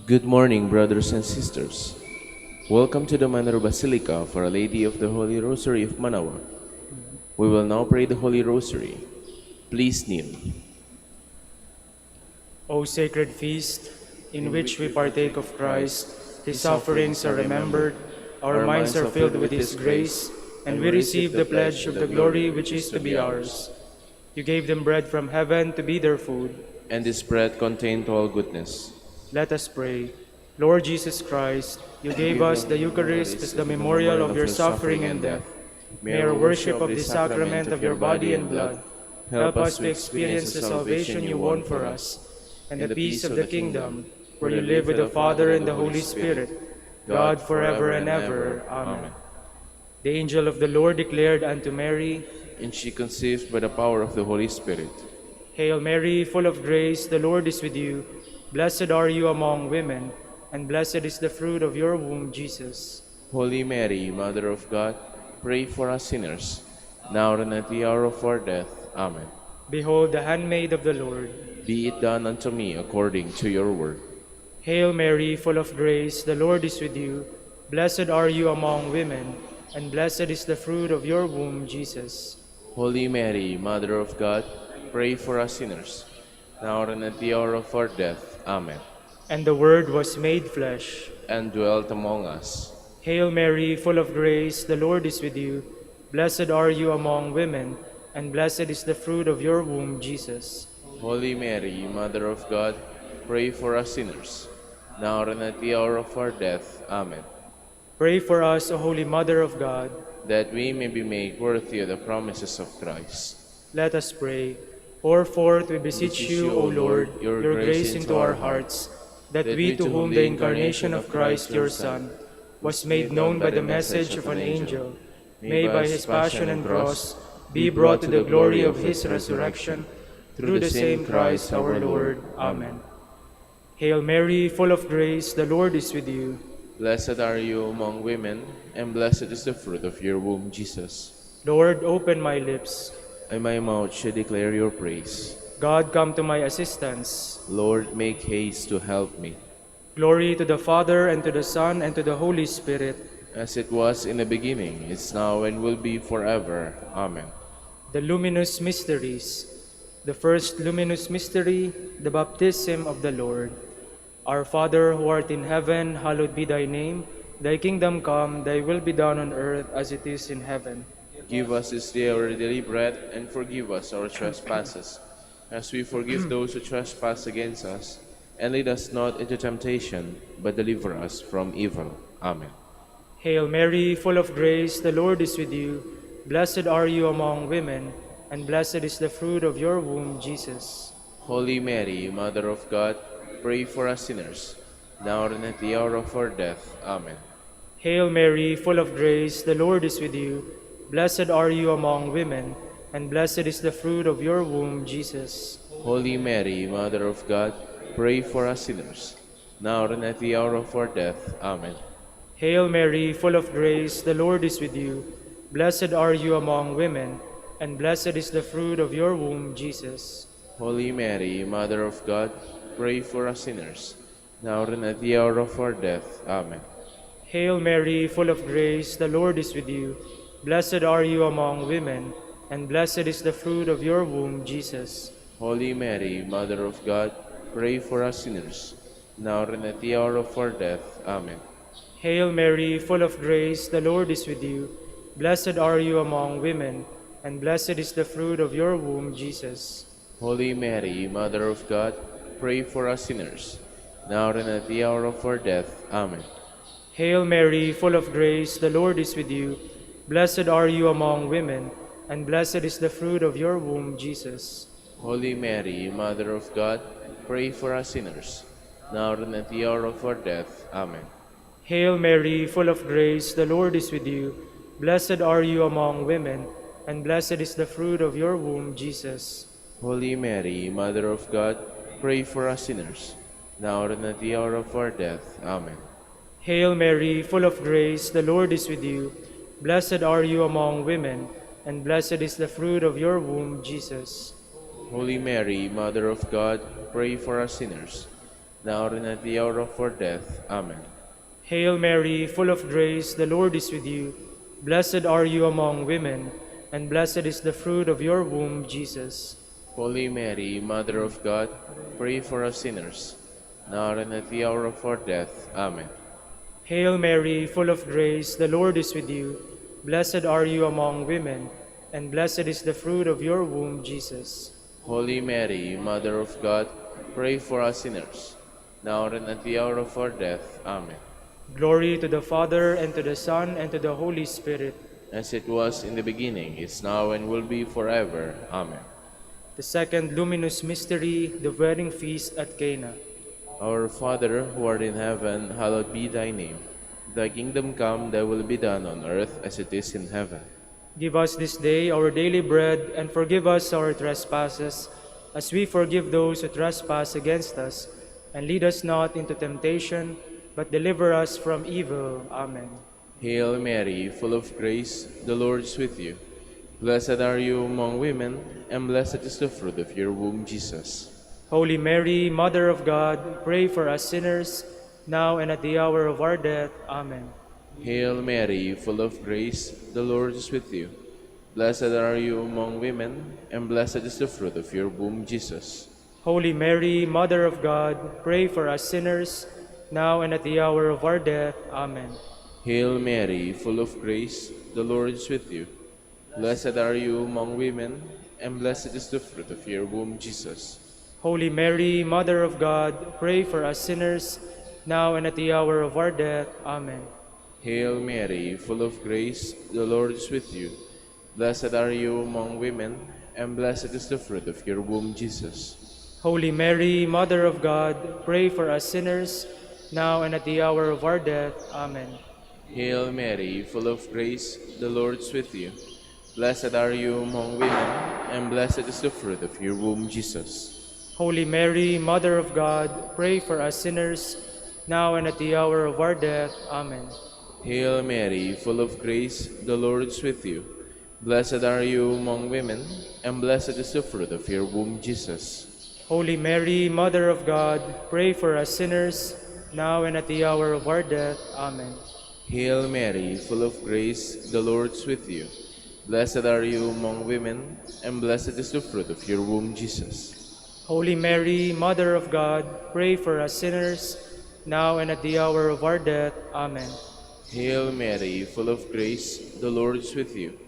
Good morning, brothers and sisters. Welcome to the Manor Basilica for Our Lady of the Holy Rosary of Manaoag. We will now pray the Holy Rosary. Please kneel. O sacred feast, in which we partake of Christ, His sufferings are remembered, our minds are filled with His grace, and we receive the pledge of the glory which is to be ours. You gave them bread from heaven to be their food. And this bread contained all goodness. Let us pray. Lord Jesus Christ, you gave us the Eucharist as the memorial of your suffering and death. May our worship of the sacrament of your body and blood help us to experience the salvation you won for us, and the peace of the kingdom, where you live with the Father and the Holy Spirit, God forever and ever. Amen. The angel of the Lord declared unto Mary, And she conceived by the power of the Holy Spirit. Hail Mary, full of grace, the Lord is with you. Blessed are you among women, and blessed is the fruit of your womb, Jesus. Holy Mary, Mother of God, pray for us sinners, now and at the hour of our death. Amen. Behold the handmaid of the Lord. Be it done unto me according to your word. Hail Mary, full of grace, the Lord is with you. Blessed are you among women, and blessed is the fruit of your womb, Jesus. Holy Mary, Mother of God, pray for us sinners, now and at the hour of our death. Amen. And the Word was made flesh, and dwelt among us. Hail Mary, full of grace, the Lord is with you. Blessed are you among women, and blessed is the fruit of your womb, Jesus. Holy Mary, Mother of God, pray for us sinners, now and at the hour of our death. Amen. Pray for us, O Holy Mother of God, that we may be made worthy of the promises of Christ. Let us pray. Pour forth, we beseech you, O Lord, your grace into our hearts, that we, to whom the incarnation of Christ, your Son, was made known by the message of an angel, may by his passion and cross be brought to the glory of his resurrection, through the same Christ our Lord. Amen. Hail Mary, full of grace, the Lord is with you. Blessed are you among women, and blessed is the fruit of your womb, Jesus. Lord, open my lips, and my mouth should declare your praise. God, come to my assistance. Lord, make haste to help me. Glory to the Father, and to the Son, and to the Holy Spirit. As it was in the beginning, is now, and will be forever. Amen. The Luminous Mysteries. The first luminous mystery, the baptism of the Lord. Our Father, who art in heaven, hallowed be thy name. Thy kingdom come, thy will be done on earth as it is in heaven. Give us this day our daily bread, and forgive us our trespasses, as we forgive those who trespass against us. And lead us not into temptation, but deliver us from evil. Amen. Hail Mary, full of grace, the Lord is with you. Blessed are you among women, and blessed is the fruit of your womb, Jesus. Holy Mary, Mother of God, pray for us sinners, now and at the hour of our death. Amen. Hail Mary, full of grace, the Lord is with you. Blessed are you among women, and blessed is the fruit of your womb, Jesus. Holy Mary, Mother of God, pray for us sinners, now and at the hour of our death. Amen. Hail Mary, full of grace, the Lord is with you. Blessed are you among women, and blessed is the fruit of your womb, Jesus. Holy Mary, Mother of God, pray for us sinners, now and at the hour of our death. Amen. Hail Mary, full of grace, the Lord is with you. Blessed are you among women, and blessed is the fruit of your womb, Jesus. Holy Mary, Mother of God, pray for us sinners, now and at the hour of our death. Amen. Hail Mary, full of grace, the Lord is with you. Blessed are you among women, and blessed is the fruit of your womb, Jesus. Holy Mary, Mother of God, pray for us sinners, now and at the hour of our death. Amen. Hail Mary, full of grace, the Lord is with you. Blessed are you among women, and blessed is the fruit of your womb, Jesus. Holy Mary, Mother of God, pray for us sinners, now and at the hour of our death. Amen. Hail Mary, full of grace, the Lord is with you. Blessed are you among women, and blessed is the fruit of your womb, Jesus. Holy Mary, Mother of God, pray for us sinners, now and at the hour of our death. Amen. Hail Mary, full of grace, the Lord is with you. Blessed are you among women, and blessed is the fruit of your womb, Jesus. Holy Mary, Mother of God, pray for us sinners, now and at the hour of our death. Amen. Hail Mary, full of grace, the Lord is with you. Blessed are you among women, and blessed is the fruit of your womb, Jesus. Holy Mary, Mother of God, pray for us sinners, now and at the hour of our death. Amen. Hail Mary, full of grace, the Lord is with you. Blessed are you among women, and blessed is the fruit of your womb, Jesus. Holy Mary, Mother of God, pray for us sinners, now and at the hour of our death. Amen. Glory to the Father, and to the Son, and to the Holy Spirit. As it was in the beginning, is now, and will be forever. Amen. The second luminous mystery, the wedding feast at Cana. Our Father, who art in heaven, hallowed be thy name. Thy kingdom come, thy will be done on earth as it is in heaven. Give us this day our daily bread, and forgive us our trespasses, as we forgive those who trespass against us. And lead us not into temptation, but deliver us from evil. Amen. Hail Mary, full of grace, the Lord is with you. Blessed are you among women, and blessed is the fruit of your womb, Jesus. Holy Mary, Mother of God, pray for us sinners, now and at the hour of our death. Amen. Hail Mary, full of grace, the Lord is with you. Blessed are you among women, and blessed is the fruit of your womb, Jesus. Holy Mary, Mother of God, pray for us sinners, now and at the hour of our death. Amen. Hail Mary, full of grace, the Lord is with you. Blessed are you among women, and blessed is the fruit of your womb, Jesus. Holy Mary, Mother of God, pray for us sinners, now and at the hour of our death. Amen. Hail Mary, full of grace, the Lord is with you. Blessed are you among women, and blessed is the fruit of your womb, Jesus. Holy Mary, Mother of God, pray for us sinners, now and at the hour of our death. Amen. Hail Mary, full of grace, the Lord is with you. Blessed are you among women, and blessed is the fruit of your womb, Jesus. Holy Mary, Mother of God, pray for us sinners, now and at the hour of our death. Amen. Hail Mary, full of grace, the Lord is with you. Blessed are you among women, and blessed is the fruit of your womb, Jesus. Holy Mary, Mother of God, pray for us sinners, now and at the hour of our death. Amen. Hail Mary, full of grace, the Lord is with you. Blessed are you among women, and blessed is the fruit of your womb, Jesus. Holy Mary, Mother of God, pray for us sinners, now and at the hour of our death. Amen. Hail Mary, full of grace, the Lord is with you.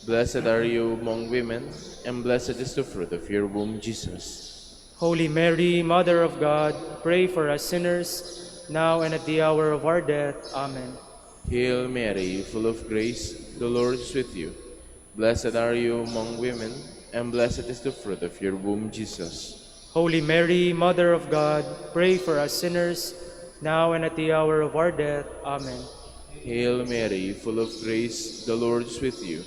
Blessed are you among women, and blessed is the fruit of your womb, Jesus. Holy Mary, Mother of God, pray for us sinners, now and at the hour of our death. Amen. Hail Mary, full of grace, the Lord is with you. Blessed are you among women, and blessed is the fruit of your womb, Jesus. Holy Mary, Mother of God, pray for us sinners, now and at the hour of our death. Amen. Hail Mary, full of grace, the Lord is with you.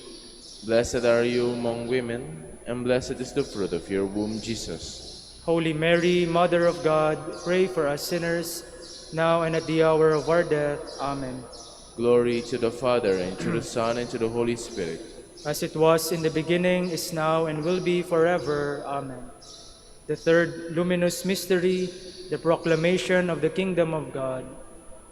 Blessed are you among women, and blessed is the fruit of your womb, Jesus. Holy Mary, Mother of God, pray for us sinners, now and at the hour of our death. Amen. Glory to the Father, and to the Son, and to the Holy Spirit. As it was in the beginning, is now, and will be forever. Amen. The third luminous mystery, the proclamation of the kingdom of God.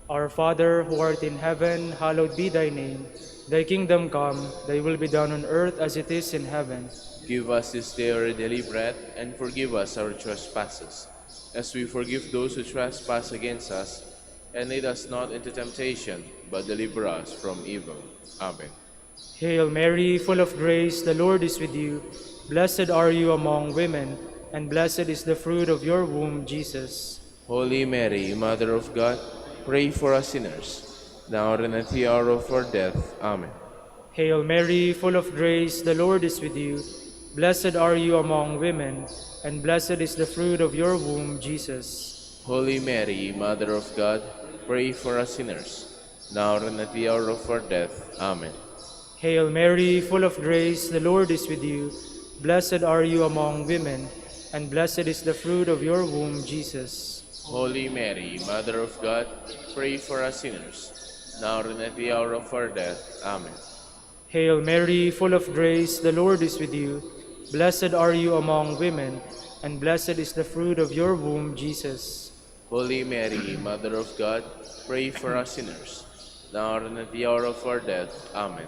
Our Father, who art in heaven, hallowed be thy name. Thy kingdom come, thy will be done on earth as it is in heaven. Give us this day our daily bread, and forgive us our trespasses, as we forgive those who trespass against us. And lead us not into temptation, but deliver us from evil. Amen. Hail Mary, full of grace, the Lord is with you. Blessed are you among women, and blessed is the fruit of your womb, Jesus. Holy Mary, Mother of God, pray for us sinners, now and at the hour of our death. Amen. Hail Mary, full of grace, the Lord is with you. Blessed are you among women, and blessed is the fruit of your womb, Jesus. Holy Mary, Mother of God, pray for us sinners, now and at the hour of our death. Amen. Hail Mary, full of grace, the Lord is with you. Blessed are you among women, and blessed is the fruit of your womb, Jesus. Holy Mary, Mother of God, pray for us sinners, now and at the hour of our death. Amen. Hail Mary, full of grace, the Lord is with you. Blessed are you among women, and blessed is the fruit of your womb, Jesus. Holy Mary, Mother of God, pray for us sinners, now and at the hour of our death. Amen.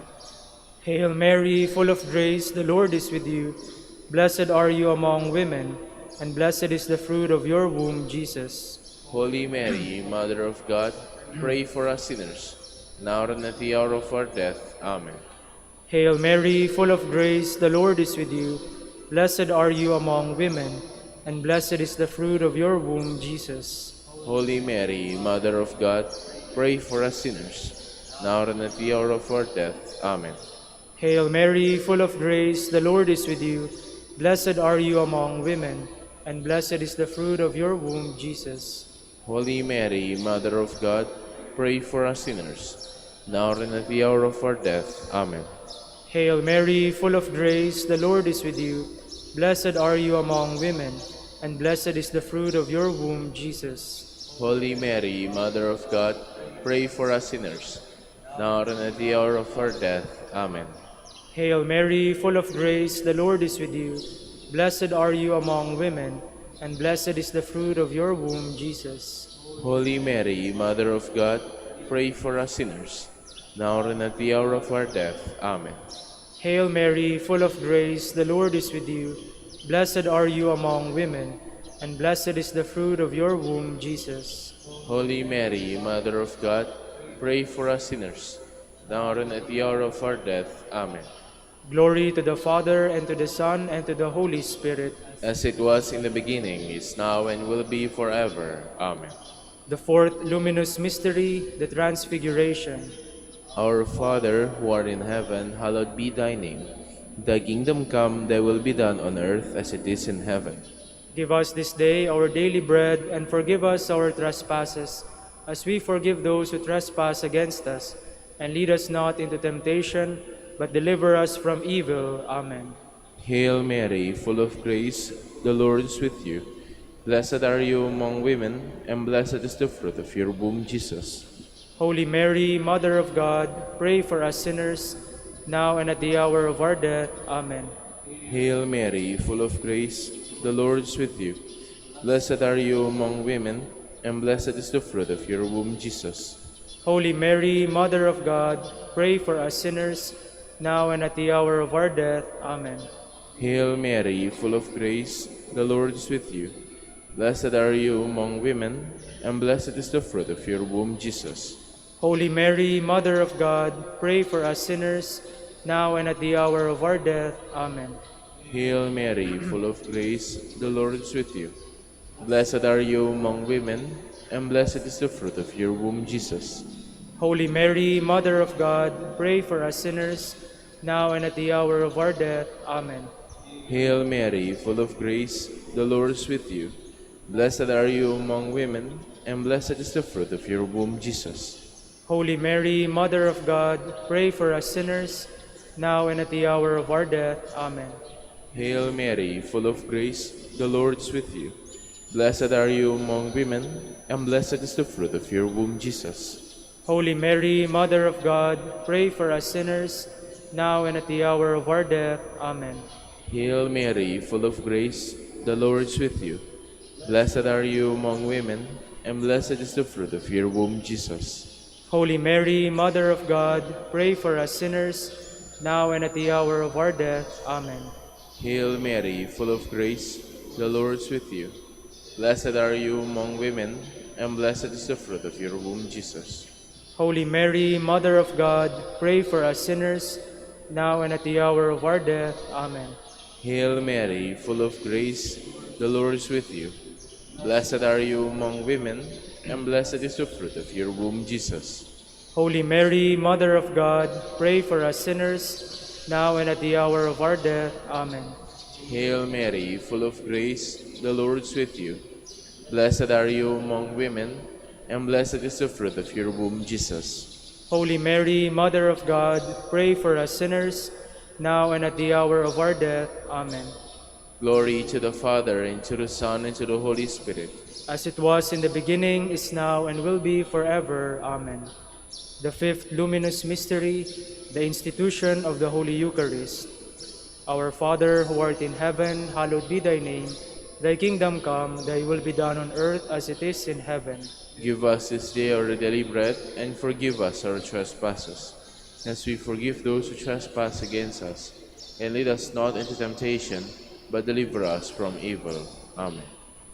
Hail Mary, full of grace, the Lord is with you. Blessed are you among women, and blessed is the fruit of your womb, Jesus. Holy Mary, Mother of God, pray for us sinners, now and at the hour of our death. Amen. Hail Mary, full of grace, the Lord is with you. Blessed are you among women, and blessed is the fruit of your womb, Jesus. Holy Mary, Mother of God, pray for us sinners, now and at the hour of our death. Amen. Hail Mary, full of grace, the Lord is with you. Blessed are you among women, and blessed is the fruit of your womb, Jesus. Holy Mary, Mother of God, pray for us sinners, now and at the hour of our death. Amen. Hail Mary, full of grace, the Lord is with you. Blessed are you among women, and blessed is the fruit of your womb, Jesus. Holy Mary, Mother of God, pray for us sinners, now and at the hour of our death. Amen. Hail Mary, full of grace, the Lord is with you. Blessed are you among women, and blessed is the fruit of your womb, Jesus. Holy Mary, Mother of God, pray for us sinners, now and at the hour of our death. Amen. Hail Mary, full of grace, the Lord is with you. Blessed are you among women, and blessed is the fruit of your womb, Jesus. Holy Mary, Mother of God, pray for us sinners, now and at the hour of our death. Amen. Glory to the Father, and to the Son, and to the Holy Spirit. As it was in the beginning, is now, and will be forever. Amen. The fourth luminous mystery, the Transfiguration. Our Father, who art in heaven, hallowed be thy name. Thy kingdom come, thy will be done on earth as it is in heaven. Give us this day our daily bread, and forgive us our trespasses, as we forgive those who trespass against us. And lead us not into temptation, but deliver us from evil. Amen. Hail Mary, full of grace, the Lord is with you. Blessed are you among women, and blessed is the fruit of your womb, Jesus. Holy Mary, Mother of God, pray for us sinners, now and at the hour of our death. Amen. Hail Mary, full of grace, the Lord is with you. Blessed are you among women, and blessed is the fruit of your womb, Jesus. Holy Mary, Mother of God, pray for us sinners, now and at the hour of our death. Amen. Hail Mary, full of grace, the Lord is with you. Blessed are you among women, and blessed is the fruit of your womb, Jesus. Holy Mary, Mother of God, pray for us sinners, now and at the hour of our death. Amen. Hail Mary, full of grace, the Lord is with you. Blessed are you among women, and blessed is the fruit of your womb, Jesus. Holy Mary, Mother of God, pray for us sinners, now and at the hour of our death. Amen. Hail Mary, full of grace, the Lord is with you. Blessed are you among women, and blessed is the fruit of your womb, Jesus. Holy Mary, Mother of God, pray for us sinners, now and at the hour of our death. Amen. Hail Mary, full of grace, the Lord is with you. Blessed are you among women, and blessed is the fruit of your womb, Jesus. Holy Mary, Mother of God, pray for us sinners, now and at the hour of our death. Amen. Hail Mary, full of grace, the Lord is with you. Blessed are you among women, and blessed is the fruit of your womb, Jesus. Holy Mary, Mother of God, pray for us sinners, now and at the hour of our death. Amen. Hail Mary, full of grace, the Lord is with you. Blessed are you among women, and blessed is the fruit of your womb, Jesus. Holy Mary, Mother of God, pray for us sinners, now and at the hour of our death. Amen. Hail Mary, full of grace, the Lord is with you. Blessed are you among women, and blessed is the fruit of your womb, Jesus. Holy Mary, Mother of God, pray for us sinners, now and at the hour of our death. Amen. Hail Mary, full of grace, the Lord is with you. Blessed are you among women, and blessed is the fruit of your womb, Jesus. Holy Mary, Mother of God, pray for us sinners, now and at the hour of our death. Amen. Glory to the Father, and to the Son, and to the Holy Spirit. As it was in the beginning, is now, and will be forever. Amen. The fifth luminous mystery, the institution of the Holy Eucharist. Our Father, who art in heaven, hallowed be thy name. Thy kingdom come, thy will be done on earth as it is in heaven. Give us this day our daily bread, and forgive us our trespasses, as we forgive those who trespass against us. And lead us not into temptation, but deliver us from evil. Amen.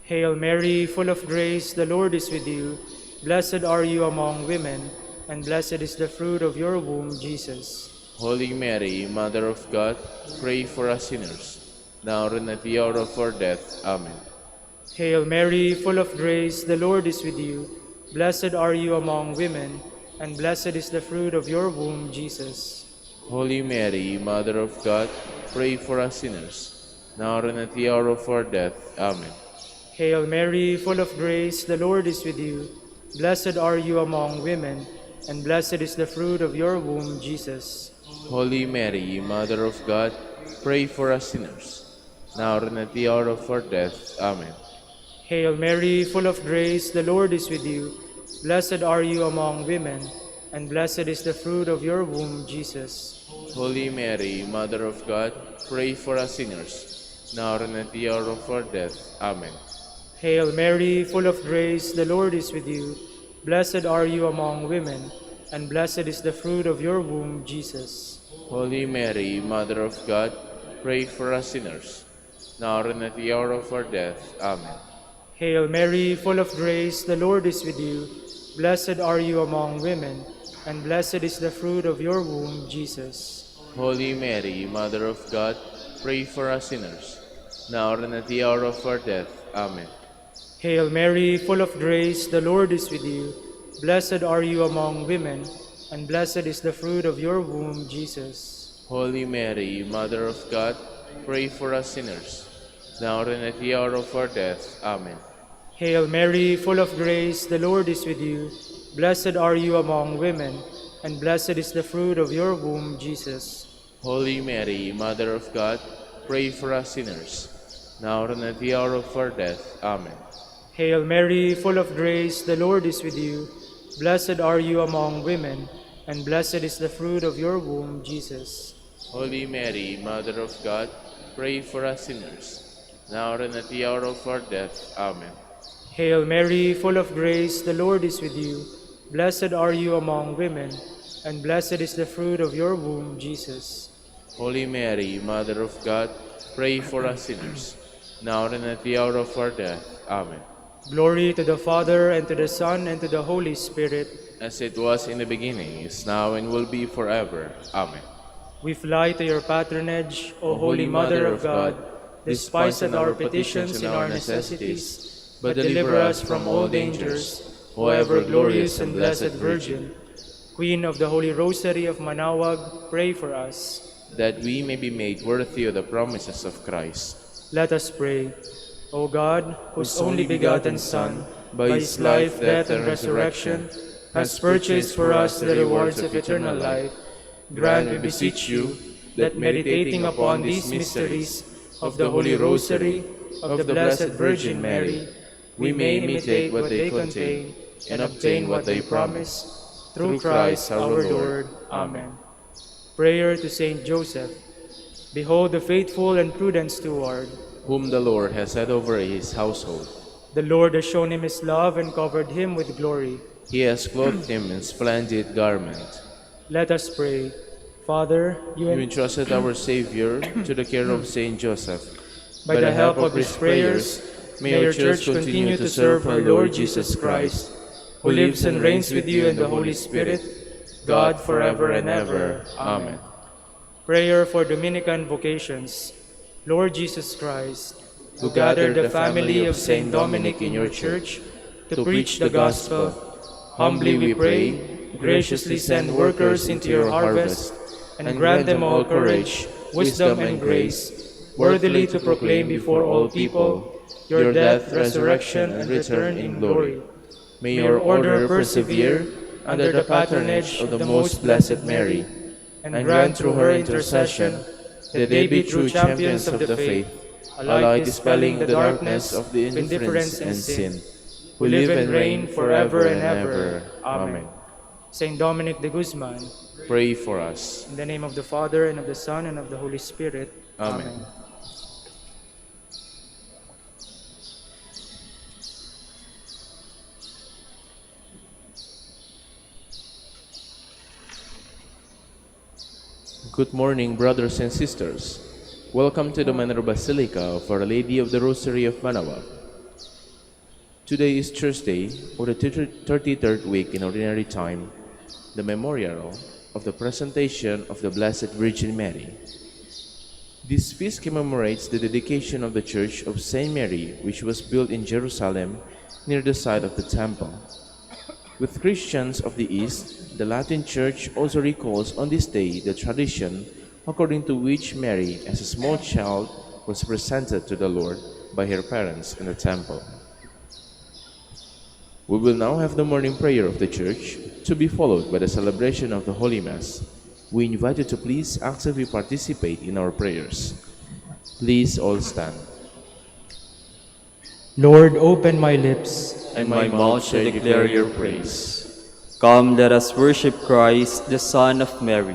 Hail Mary, full of grace, the Lord is with you. Blessed are you among women, and blessed is the fruit of your womb, Jesus. Holy Mary, Mother of God, pray for us sinners, now and at the hour of our death. Amen. Hail Mary, full of grace, the Lord is with you. Blessed are you among women, and blessed is the fruit of your womb, Jesus. Holy Mary, Mother of God, pray for us sinners, now and at the hour of our death. Amen. Hail Mary, full of grace, the Lord is with you. Blessed are you among women, and blessed is the fruit of your womb, Jesus. Holy Mary, Mother of God, pray for us sinners, now and at the hour of our death. Amen. Hail Mary, full of grace, the Lord is with you. Blessed are you among women, and blessed is the fruit of your womb, Jesus. Holy Mary, Mother of God, pray for us sinners, now and at the hour of our death. Amen. Hail Mary, full of grace, the Lord is with you. Blessed are you among women, and blessed is the fruit of your womb, Jesus. Holy Mary, Mother of God, pray for us sinners, now and at the hour of our death. Amen. Hail Mary, full of grace, the Lord is with you. Blessed are you among women, and blessed is the fruit of your womb, Jesus. Holy Mary, Mother of God, pray for us sinners, now and at the hour of our death. Amen. Hail Mary, full of grace, the Lord is with you. Blessed are you among women, and blessed is the fruit of your womb, Jesus. Holy Mary, Mother of God, pray for us sinners, now and at the hour of our death. Amen. Hail Mary, full of grace, the Lord is with you. Blessed are you among women, and blessed is the fruit of your womb, Jesus. Holy Mary, Mother of God, pray for us sinners, now and at the hour of our death. Amen. Hail Mary, full of grace, the Lord is with you. Blessed are you among women, and blessed is the fruit of your womb, Jesus. Holy Mary, Mother of God, pray for us sinners, now and at the hour of our death. Amen. Hail Mary, full of grace, the Lord is with you. Blessed are you among women, and blessed is the fruit of your womb, Jesus. Holy Mary, Mother of God, pray for us sinners, now and at the hour of our death. Amen. Glory to the Father, and to the Son, and to the Holy Spirit. As it was in the beginning, is now, and will be forever. Amen. We fly to your patronage, O Holy Mother of God. Despise not our petitions and our necessities, but deliver us from all dangers, O ever glorious and blessed Virgin. Queen of the Holy Rosary of Manaoag, pray for us, that we may be made worthy of the promises of Christ. Let us pray. O God, whose only begotten Son, by his life, death, and resurrection, has purchased for us the rewards of eternal life, grant, we beseech you, that meditating upon these mysteries of the Holy Rosary of the Blessed Virgin Mary, we may imitate what they contain and obtain what they promise, through Christ our Lord. Amen. Prayer to Saint Joseph. Behold the faithful and prudent steward, whom the Lord has set over his household. The Lord has shown him his love and covered him with glory. He has clothed him in splendid garment. Let us pray. Father, you entrusted our Savior to the care of Saint Joseph. By the help of his prayers, may your Church continue to serve her Lord Jesus Christ, who lives and reigns with you in the Holy Spirit, God forever and ever. Amen. Prayer for Dominican vocations. Lord Jesus Christ, who gathered the family of Saint Dominic in your Church to preach the gospel, humbly we pray, graciously send workers into your harvest, and grant them all courage, wisdom, and grace, worthily to proclaim before all people your death, resurrection, and return in glory. May your order persevere under the patronage of the most blessed Mary, and grant through her intercession that they be true champions of the faith, alike dispelling the darkness of the indifference and sin, who live and reign forever and ever. Amen. Saint Dominic de Guzman, pray for us. in the name of the Father, and of the Son, and of the Holy Spirit. Amen. Good morning, brothers and sisters. Welcome to the Manor Basilica of Our Lady of the Rosary of Manaoag. Today is Thursday, or the 33rd week in Ordinary Time, the memorial of the presentation of the Blessed Virgin Mary. This feast commemorates the dedication of the Church of Saint Mary, which was built in Jerusalem near the site of the Temple. With Christians of the East, the Latin Church also recalls on this day the tradition according to which Mary, as a small child, was presented to the Lord by her parents in the Temple. We will now have the morning prayer of the Church, to be followed by the celebration of the Holy Mass. We invite you to please actively participate in our prayers. Please all stand. Lord, open my lips, And my mouth shall declare your praise. Come, let us worship Christ, the Son of Mary.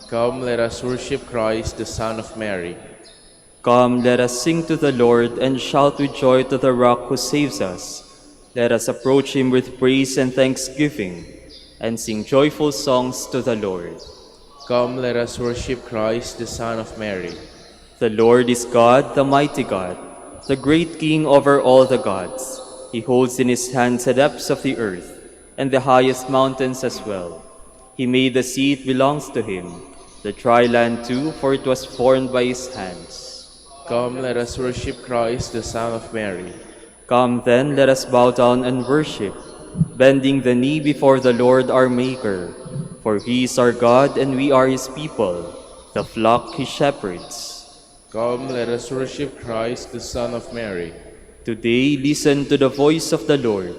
Come, let us worship Christ, the Son of Mary. Come, let us sing to the Lord and shout with joy to the Rock who saves us. Let us approach him with praise and thanksgiving, and sing joyful songs to the Lord. Come, let us worship Christ, the Son of Mary. The Lord is God, the mighty God, the great King over all the gods. He holds in his hands the depths of the earth, and the highest mountains as well. He made the sea, it belongs to him, the dry land too, for it was formed by his hands. Come, let us worship Christ, the Son of Mary. Come then, let us bow down and worship, bending the knee before the Lord our Maker. For he is our God, and we are his people, the flock he shepherds. Come, let us worship Christ, the Son of Mary. Today, listen to the voice of the Lord.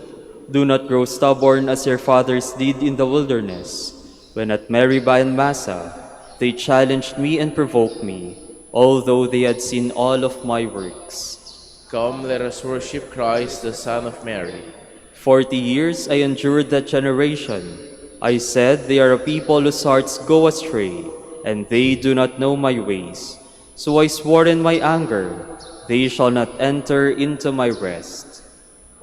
Do not grow stubborn as your fathers did in the wilderness, when at Meribah and Massa they challenged me and provoked me, although they had seen all of my works. Come, let us worship Christ, the Son of Mary. 40 years I endured that generation. I said, they are a people whose hearts go astray, and they do not know my ways. So I swore in my anger, they shall not enter into my rest.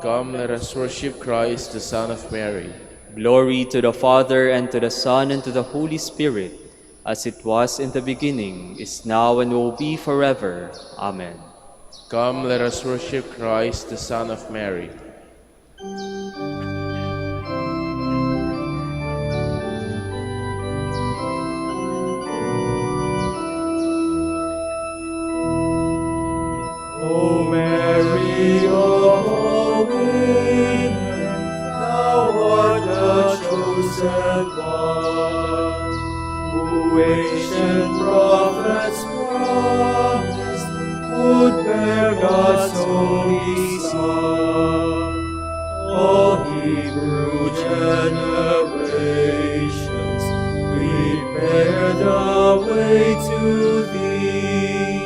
Come, let us worship Christ, the Son of Mary. Glory to the Father, and to the Son, and to the Holy Spirit, as it was in the beginning, is now, and will be forever. Amen. Come, let us worship Christ, the Son of Mary. O Mary of all women, thou art the chosen one, who ancient prophets promised would bear God's only Son. All Hebrew generations prepare the way to thee,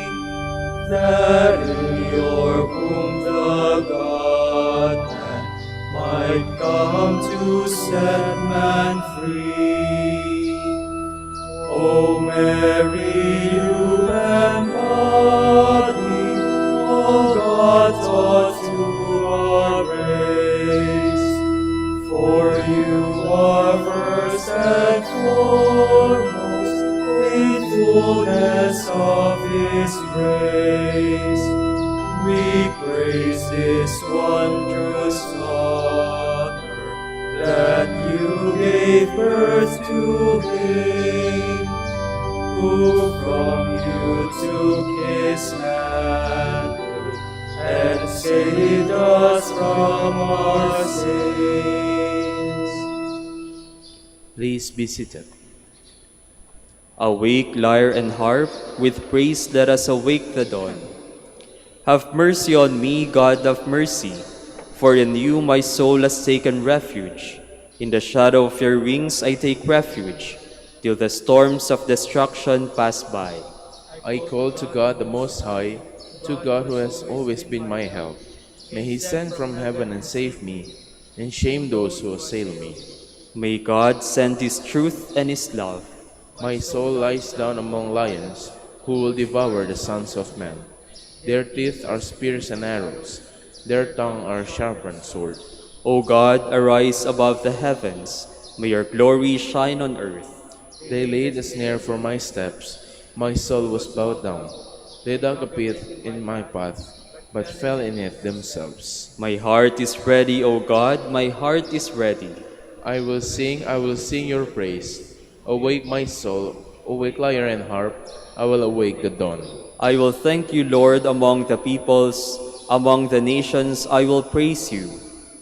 that in your womb the God-man might come to set man free. O Mary, you embody all God taught to our race, for you are first and foremost in fullness of His grace. We praise this wondrous honor, that you gave birth to Him, who from you took His manhood and saved us from our sins. Please be seated. Awake, lyre and harp, with praise let us awake the dawn. Have mercy on me, God of mercy, for in you my soul has taken refuge. In the shadow of your wings I take refuge, till the storms of destruction pass by. I call to God the Most High, to God who has always been my help. May He send from heaven and save me, and shame those who assail me. May God send His truth and His love. My soul lies down among lions, who will devour the sons of men. Their teeth are spears and arrows, their tongue are sharpened sword. O God, arise above the heavens, may your glory shine on earth. They laid a snare for my steps. My soul was bowed down. They dug a pit in my path, but fell in it themselves. My heart is ready, O God, my heart is ready. I will sing your praise. Awake my soul, awake lyre and harp, I will awake the dawn. I will thank you, Lord, among the peoples, among the nations I will praise you,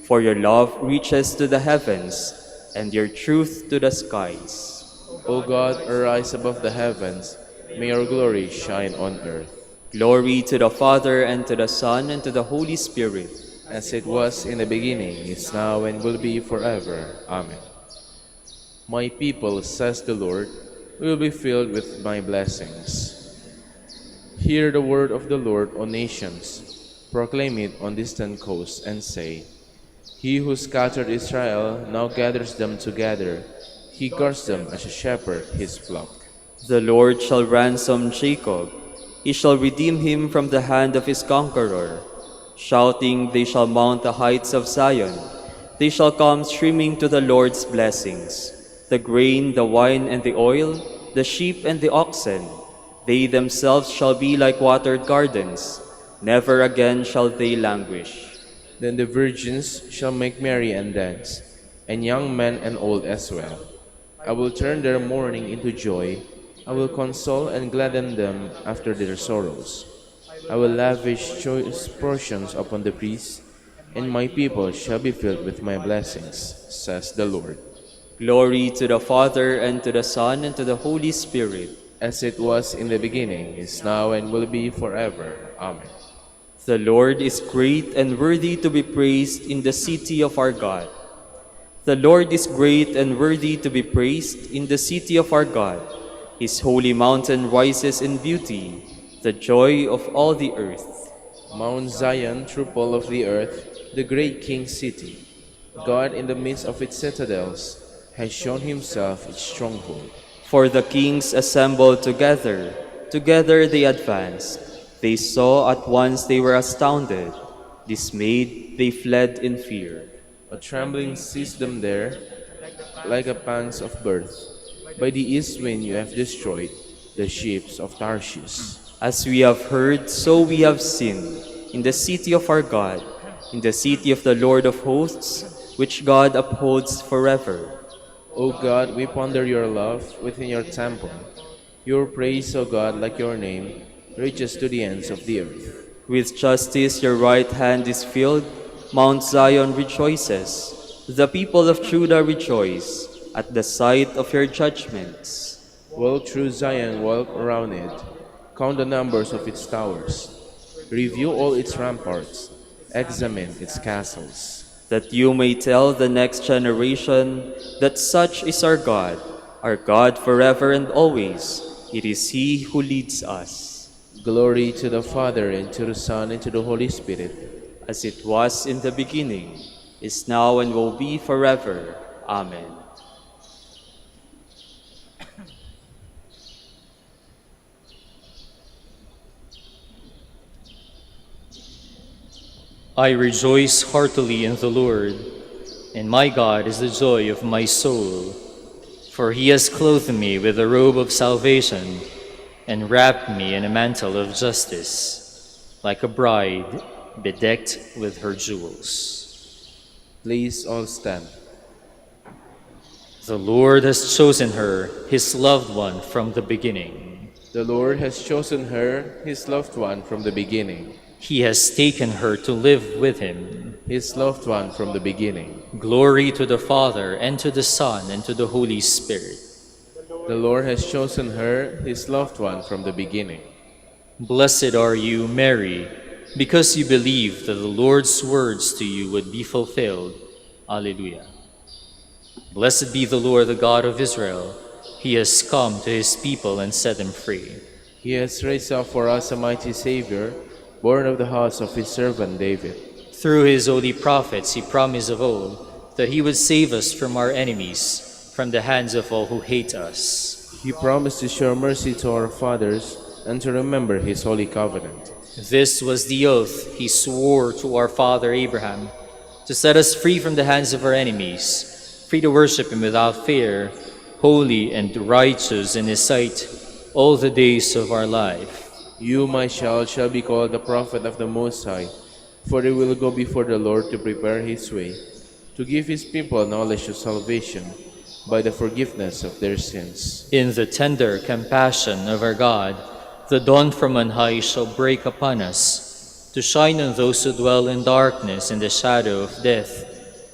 for your love reaches to the heavens, and your truth to the skies. O God, arise above the heavens, may your glory shine on earth. Glory to the Father, and to the Son, and to the Holy Spirit. As it was in the beginning, is now, and will be forever. Amen. My people, says the Lord, will be filled with my blessings. Hear the word of the Lord, O nations. Proclaim it on distant coasts, and say, He who scattered Israel now gathers them together. He guards them as a shepherd his flock. The Lord shall ransom Jacob. He shall redeem him from the hand of his conqueror. Shouting, they shall mount the heights of Zion. They shall come streaming to the Lord's blessings. The grain, the wine, and the oil, the sheep and the oxen. They themselves shall be like watered gardens. Never again shall they languish. Then the virgins shall make merry and dance, and young men and old as well. I will turn their mourning into joy. I will console and gladden them after their sorrows. I will lavish choice portions upon the priests, and my people shall be filled with my blessings, says the Lord. Glory to the Father, and to the Son, and to the Holy Spirit. As it was in the beginning, is now, and will be forever. Amen. The Lord is great and worthy to be praised in the city of our God. The Lord is great and worthy to be praised in the city of our God. His holy mountain rises in beauty, the joy of all the earth. Mount Zion, true pole of the earth, the great King's city. God in the midst of its citadels has shown himself its stronghold. For the kings assembled together, together they advanced. They saw at once, they were astounded. Dismayed, they fled in fear. A trembling seized them there, like a pangs of birth. By the east wind you have destroyed the ships of Tarshish. As we have heard, so we have seen, in the city of our God, in the city of the Lord of hosts, which God upholds forever. O God, we ponder your love within your temple. Your praise, O God, like your name, reaches to the ends of the earth. With justice your right hand is filled, Mount Zion rejoices. The people of Judah rejoice at the sight of your judgments. Walk through Zion, walk around it. Count the numbers of its towers. Review all its ramparts. Examine its castles. That you may tell the next generation that such is our God forever and always. It is He who leads us. Glory to the Father, and to the Son, and to the Holy Spirit. As it was in the beginning, is now, and will be forever. Amen. I rejoice heartily in the Lord, and my God is the joy of my soul. For he has clothed me with a robe of salvation, and wrapped me in a mantle of justice, like a bride bedecked with her jewels. Please all stand. The Lord has chosen her, his loved one, from the beginning. The Lord has chosen her, his loved one, from the beginning. He has taken her to live with him, his loved one, from the beginning. Glory to the Father, and to the Son, and to the Holy Spirit. The Lord has chosen her, his loved one, from the beginning. Blessed are you, Mary, because you believed that the Lord's words to you would be fulfilled. Alleluia. Blessed be the Lord, the God of Israel. He has come to his people and set them free. He has raised up for us a mighty Savior, born of the house of his servant David. Through his holy prophets he promised of old that he would save us from our enemies, from the hands of all who hate us. He promised to show mercy to our fathers and to remember his holy covenant. This was the oath he swore to our father Abraham, to set us free from the hands of our enemies, free to worship him without fear, holy and righteous in his sight all the days of our life. You, my child, shall be called the prophet of the Most High, for they will go before the Lord to prepare his way, to give his people knowledge of salvation by the forgiveness of their sins. In the tender compassion of our God, the dawn from on high shall break upon us, to shine on those who dwell in darkness and the shadow of death,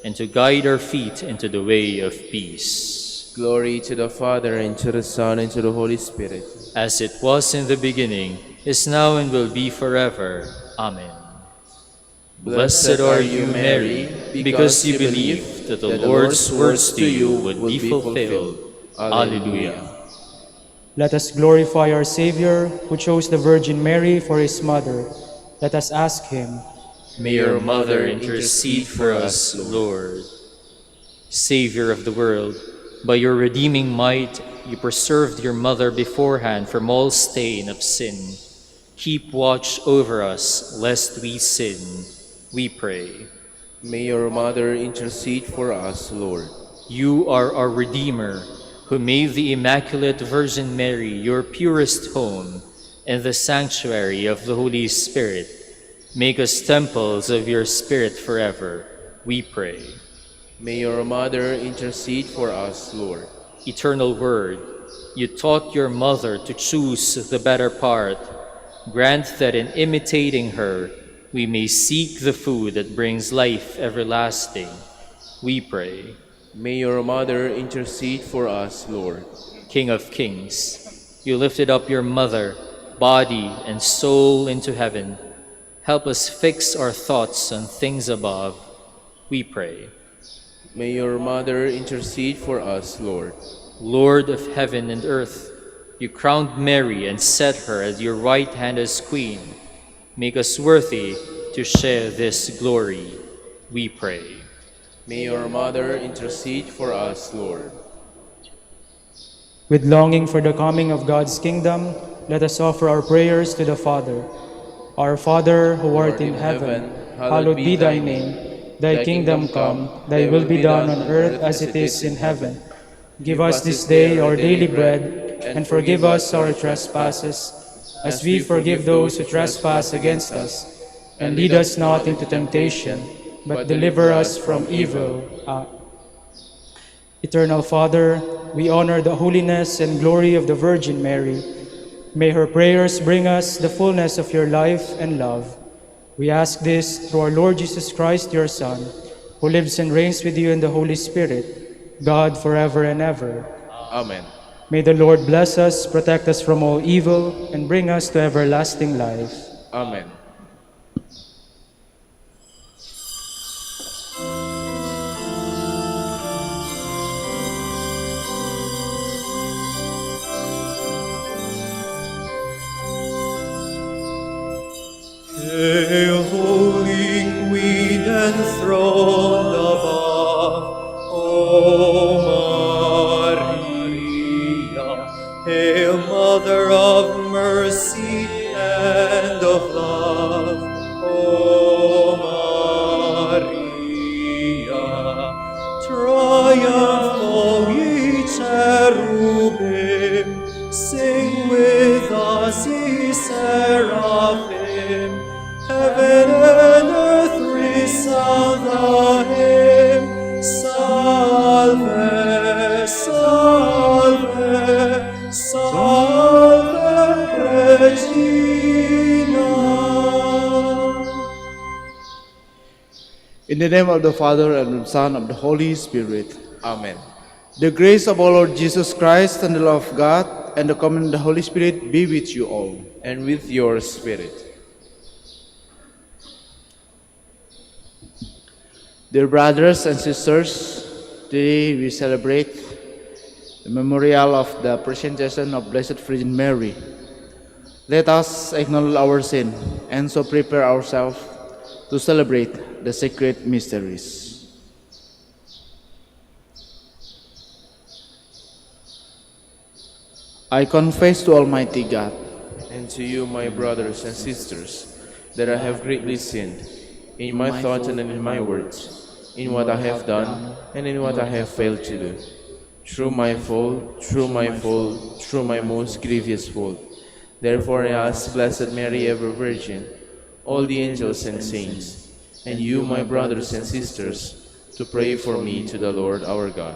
and to guide our feet into the way of peace. Glory to the Father, and to the Son, and to the Holy Spirit. As it was in the beginning, is now, and will be forever. Amen. Blessed are you, Mary, because you believed that the Lord's words to you would be fulfilled. Alleluia. Let us glorify our Savior, who chose the Virgin Mary for his mother. Let us ask him. May your mother intercede for us, Lord. Savior of the world, by your redeeming might, you preserved your mother beforehand from all stain of sin. Keep watch over us, lest we sin, we pray. May your mother intercede for us, Lord. You are our Redeemer, who made the Immaculate Virgin Mary your purest home and the sanctuary of the Holy Spirit. Make us temples of your Spirit forever, we pray. May your mother intercede for us, Lord. Eternal Word, you taught your mother to choose the better part. Grant that in imitating her, we may seek the food that brings life everlasting, we pray. May your mother intercede for us, Lord. King of kings, you lifted up your mother, body and soul into heaven. Help us fix our thoughts on things above, we pray. May your mother intercede for us, Lord. Lord of heaven and earth, you crowned Mary and set her at your right hand as Queen. Make us worthy to share this glory, we pray. May your mother intercede for us, Lord. With longing for the coming of God's kingdom, let us offer our prayers to the Father. Our Father, who art in heaven, hallowed be thy name. Thy kingdom come, thy will be done on earth as it is in heaven. Give us this day our daily bread, and forgive us our trespasses, as we forgive those who trespass against us. And lead us not into temptation, but deliver us from evil. Eternal Father, we honor the holiness and glory of the Virgin Mary. May her prayers bring us the fullness of your life and love. We ask this through our Lord Jesus Christ, your Son, who lives and reigns with you in the Holy Spirit, God forever and ever. Amen. May the Lord bless us, protect us from all evil, and bring us to everlasting life. Amen. Hail, Holy Queen enthroned above, O Maria. Hail, Mother of mercy and of love, O Maria. Triumph, O ye cherubim, sing with us, ye seraphim. Heaven and earth resound the hymn, Salve, Salve, Salve Regina. In the name of the Father, and of the Son, and of the Holy Spirit. Amen. The grace of our Lord Jesus Christ, and the love of God, and the common of the Holy Spirit be with you all. And with your spirit. Dear brothers and sisters, today we celebrate the memorial of the presentation of Blessed Virgin Mary. Let us acknowledge our sin and so prepare ourselves to celebrate the sacred mysteries. I confess to Almighty God And to you, my brothers and sisters, that I have greatly sinned, in my thoughts and in my words, in what I have done and in what I have failed to do. through my fault, through my fault, through my most grievous fault. Therefore I ask Blessed Mary, ever Virgin, all the angels and saints, and you, my brothers and sisters, to pray for me to the Lord our God.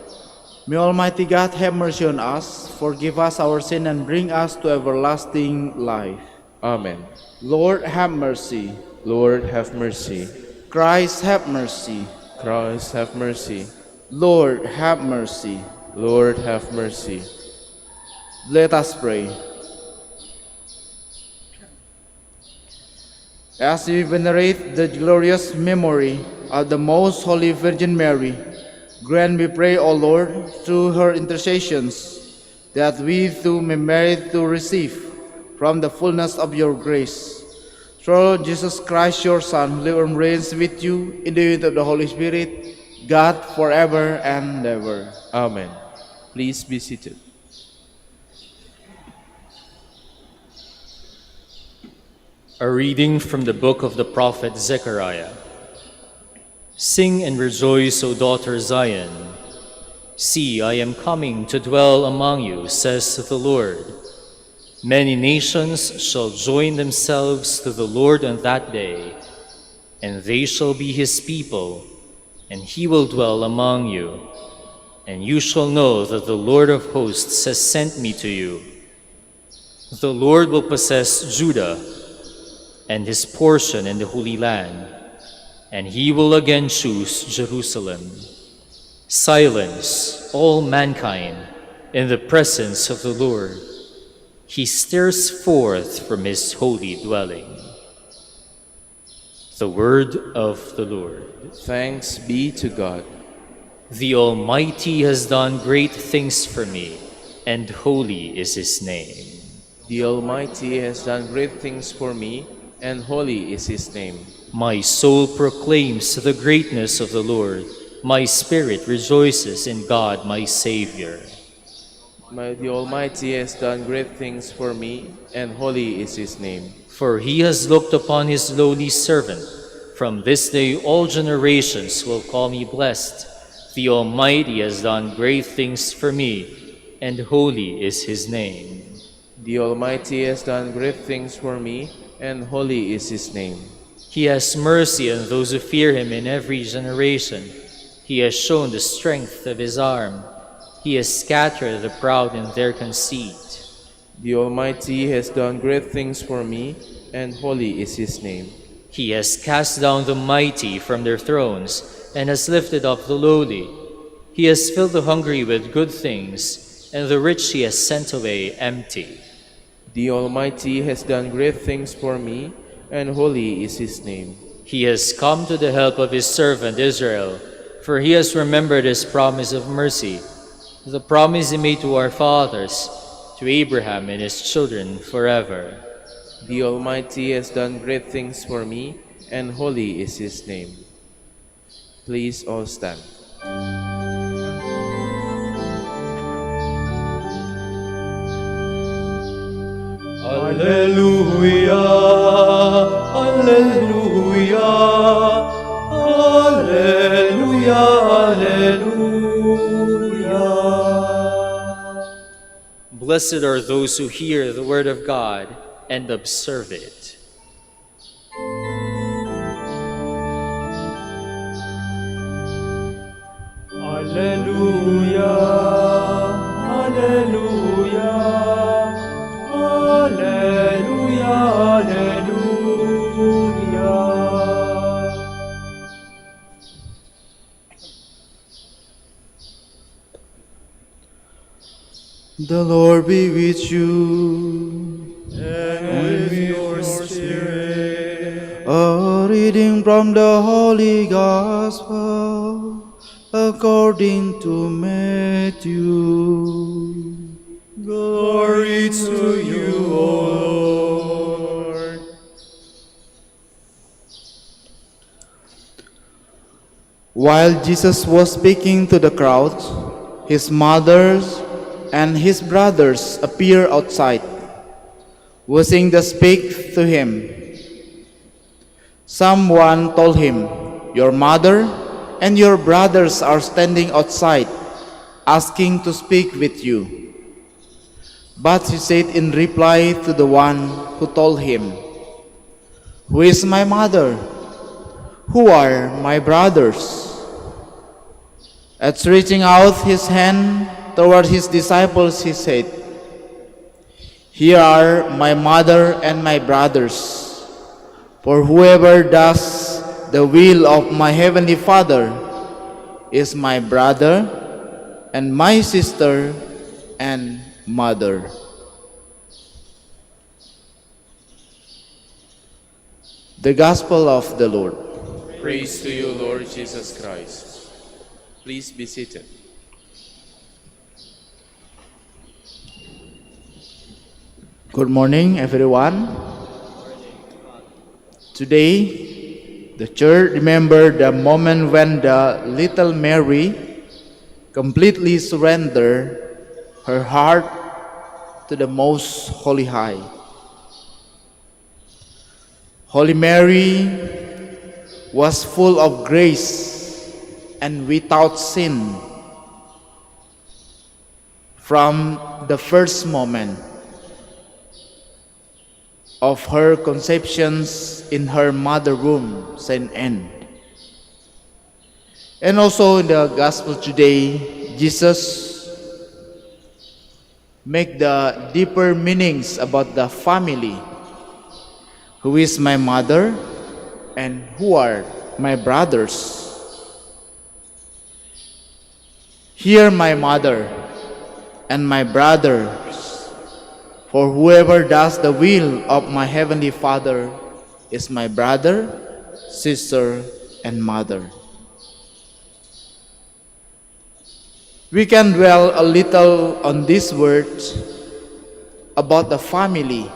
May Almighty God have mercy on us, forgive us our sin, and bring us to everlasting life. Amen. Lord, have mercy. Lord, have mercy. Christ, have mercy. Christ, have mercy. Lord, have mercy. Lord, have mercy. Let us pray. As we venerate the glorious memory of the Most Holy Virgin Mary, grant, we pray, O Lord, through her intercessions, that we too may merit to receive from the fullness of your grace. Through Jesus Christ, your Son, who lives and reigns with you in the unity of the Holy Spirit, God, forever and ever. Amen. Please be seated. A reading from the book of the prophet Zechariah. Sing and rejoice, O daughter Zion. See, I am coming to dwell among you, says the Lord. Many nations shall join themselves to the Lord on that day, and they shall be his people, and he will dwell among you. And you shall know that the Lord of hosts has sent me to you. The Lord will possess Judah and his portion in the Holy Land, and he will again choose Jerusalem. Silence, all mankind, in the presence of the Lord. He stirs forth from his holy dwelling. The word of the Lord. Thanks be to God. The Almighty has done great things for me, and holy is his name. The Almighty has done great things for me, and holy is his name. My soul proclaims the greatness of the Lord. My spirit rejoices in God, my Savior. The Almighty has done great things for me, and holy is his name. For he has looked upon his lowly servant. From this day all generations will call me blessed. The Almighty has done great things for me, and holy is his name. The Almighty has done great things for me, and holy is his name. He has mercy on those who fear him in every generation. He has shown the strength of his arm. He has scattered the proud in their conceit. The Almighty has done great things for me, and holy is his name. He has cast down the mighty from their thrones, and has lifted up the lowly. He has filled the hungry with good things, and the rich he has sent away empty. The Almighty has done great things for me, and holy is his name. He has come to the help of his servant Israel, for he has remembered his promise of mercy, the promise he made to our fathers, to Abraham and his children forever. The Almighty has done great things for me, and holy is his name. Please all stand. Alleluia, Alleluia, Alleluia, Alleluia. Blessed are those who hear the word of God and observe it. Alleluia, Alleluia, Alleluia, Alleluia. The Lord be with you. And with your spirit. A reading from the Holy Gospel according to Matthew. Glory to you, O Lord. While Jesus was speaking to the crowd, his mothers and his brothers appeared outside, wishing to speak to him. Someone told him, "Your mother and your brothers are standing outside, asking to speak with you. But he said in reply to the one who told him, Who is my mother? Who are my brothers? At reaching out his hand toward his disciples, he said, Here are my mother and my brothers. For whoever does the will of my heavenly Father is my brother and my sister and mother. The Gospel of the Lord. Praise to you, Lord Jesus Christ. Please be seated. Good morning, everyone. Today, the church remembered the moment when the little Mary completely surrendered her heart to the Most Holy High. Holy Mary was full of grace and without sin from the first moment of her conceptions in her mother womb, Saint Anne. And also in the Gospel today, Jesus make the deeper meanings about the family. Who is my mother and who are my brothers? Hear my mother and my brothers. For whoever does the will of my heavenly Father is my brother, sister, and mother. We can dwell a little on these words about the family.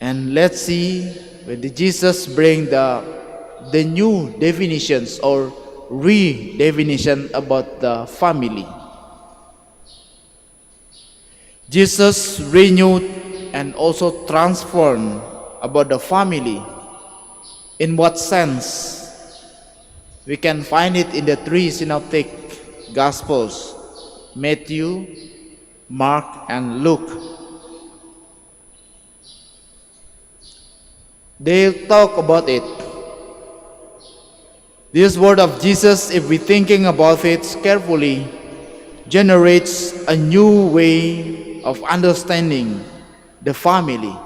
And let's see when Jesus bring the new definitions or redefinition about the family. Jesus renewed and also transformed about the family. In what sense? We can find it in the three synoptic Gospels, Matthew, Mark, and Luke. They talk about it. This word of Jesus, if we thinking about it carefully, generates a new way of understanding the family.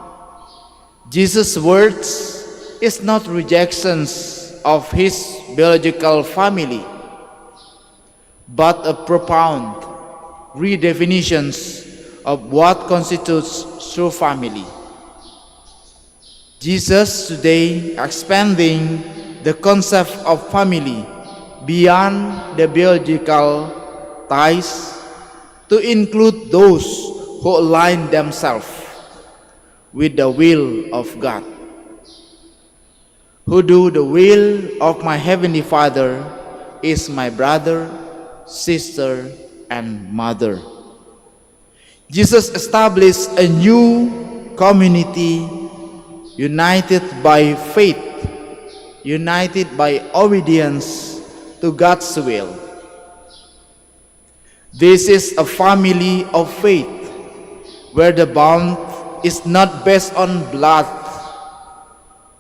Jesus' words is not rejections of his biological family, but a profound redefinitions of what constitutes true family. Jesus today expanding the concept of family beyond the biological ties to include those who align themselves with the will of God. Who do the will of my heavenly Father is my brother, sister, and mother. Jesus established a new community united by faith, united by obedience to God's will. This is a family of faith where the bond is not based on blood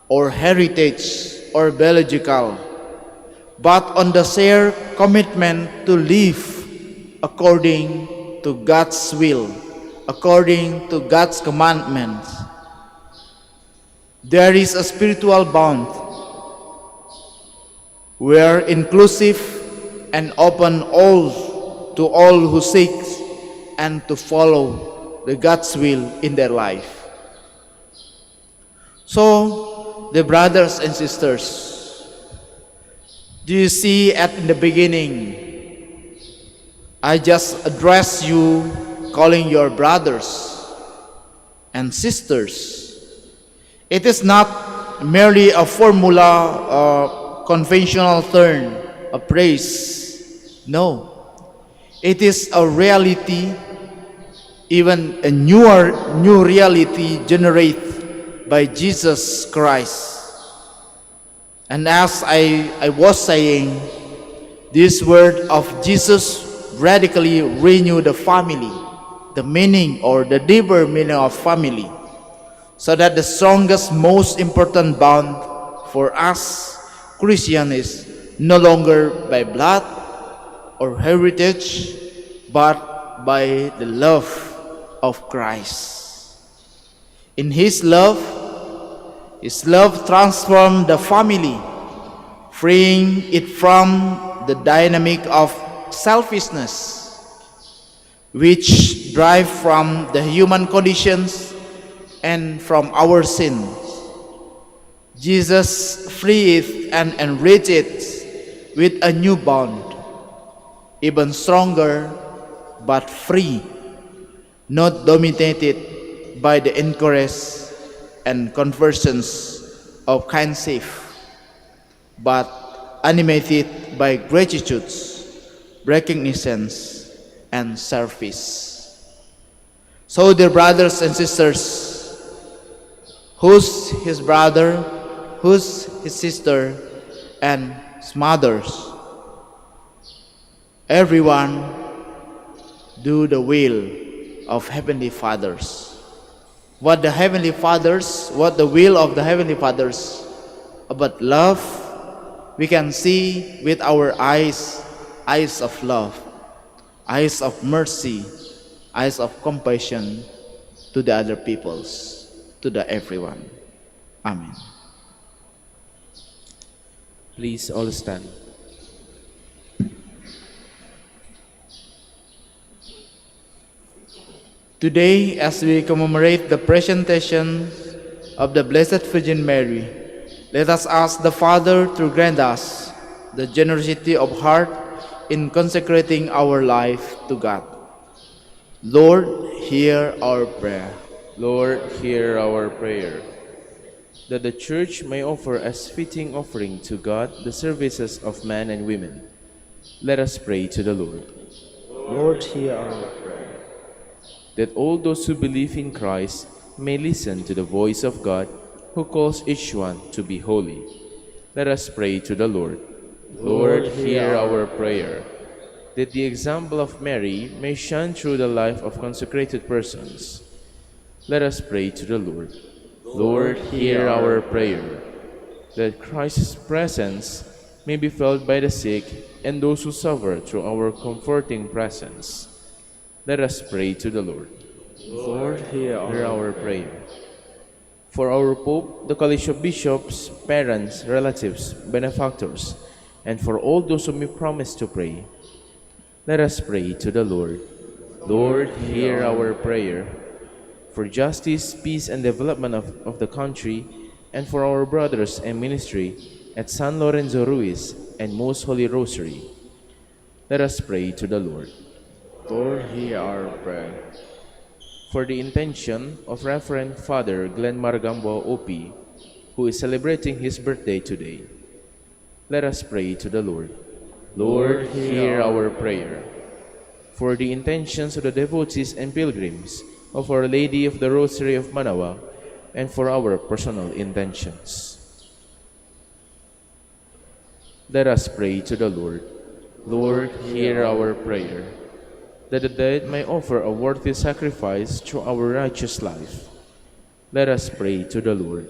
or heritage or biological, but on the shared commitment to live according to God's will, according to God's commandments. There is a spiritual bond where inclusive and open to all who seek and to follow the God's will in their life. So, the brothers and sisters, do you see at the beginning, I just address you calling your brothers and sisters. It is not merely a formula or conventional term of praise. No. It is a reality, even a new reality generated by Jesus Christ. And as I was saying, This word of Jesus radically renew the family, the meaning or the deeper meaning of family, so that the strongest, most important bond for us Christians is no longer by blood or heritage, but by the love of Christ. In His love transformed the family, freeing it from the dynamic of selfishness, which drive from the human conditions and from our sins. Jesus freed and enriched it with a new bond, even stronger but free, not dominated by the inquiries and conversions of kinship, but animated by gratitude, recognitions, and service. So, dear brothers and sisters, who's his brother, who's his sister, and his mothers? Everyone do the will of Heavenly Fathers. What the will of the Heavenly Fathers about love, we can see with our eyes of love, eyes of mercy, eyes of compassion to the other peoples, to the everyone. Amen. Please all stand. Today, as we commemorate the presentation of the Blessed Virgin Mary, let us ask the Father to grant us the generosity of heart in consecrating our life to God. Lord, hear our prayer. Lord, hear our prayer. That the Church may offer as fitting offering to God the services of men and women. Let us pray to the Lord. Lord, hear our prayer. That all those who believe in Christ may listen to the voice of God, who calls each one to be holy. Let us pray to the Lord. Lord, hear our prayer. That the example of Mary may shine through the life of consecrated persons. Let us pray to the Lord. Lord, hear our prayer. That Christ's presence may be felt by the sick and those who suffer through our comforting presence. Let us pray to the Lord. Lord, hear our prayer. For our Pope, the College of Bishops, parents, relatives, benefactors, and for all those whom we promise to pray, let us pray to the Lord. Lord, hear our prayer. For justice, peace, and development of the country, and for our brothers and ministry at San Lorenzo Ruiz and Most Holy Rosary, let us pray to the Lord. Lord, hear our prayer. For the intention of Reverend Father Glenn Margambo OP, who is celebrating his birthday today, let us pray to the Lord. Lord, hear our prayer. For the intentions of the devotees and pilgrims of Our Lady of the Rosary of Manaoag, and for our personal intentions, let us pray to the Lord. Lord, hear our prayer. That the dead may offer a worthy sacrifice through our righteous life, let us pray to the Lord.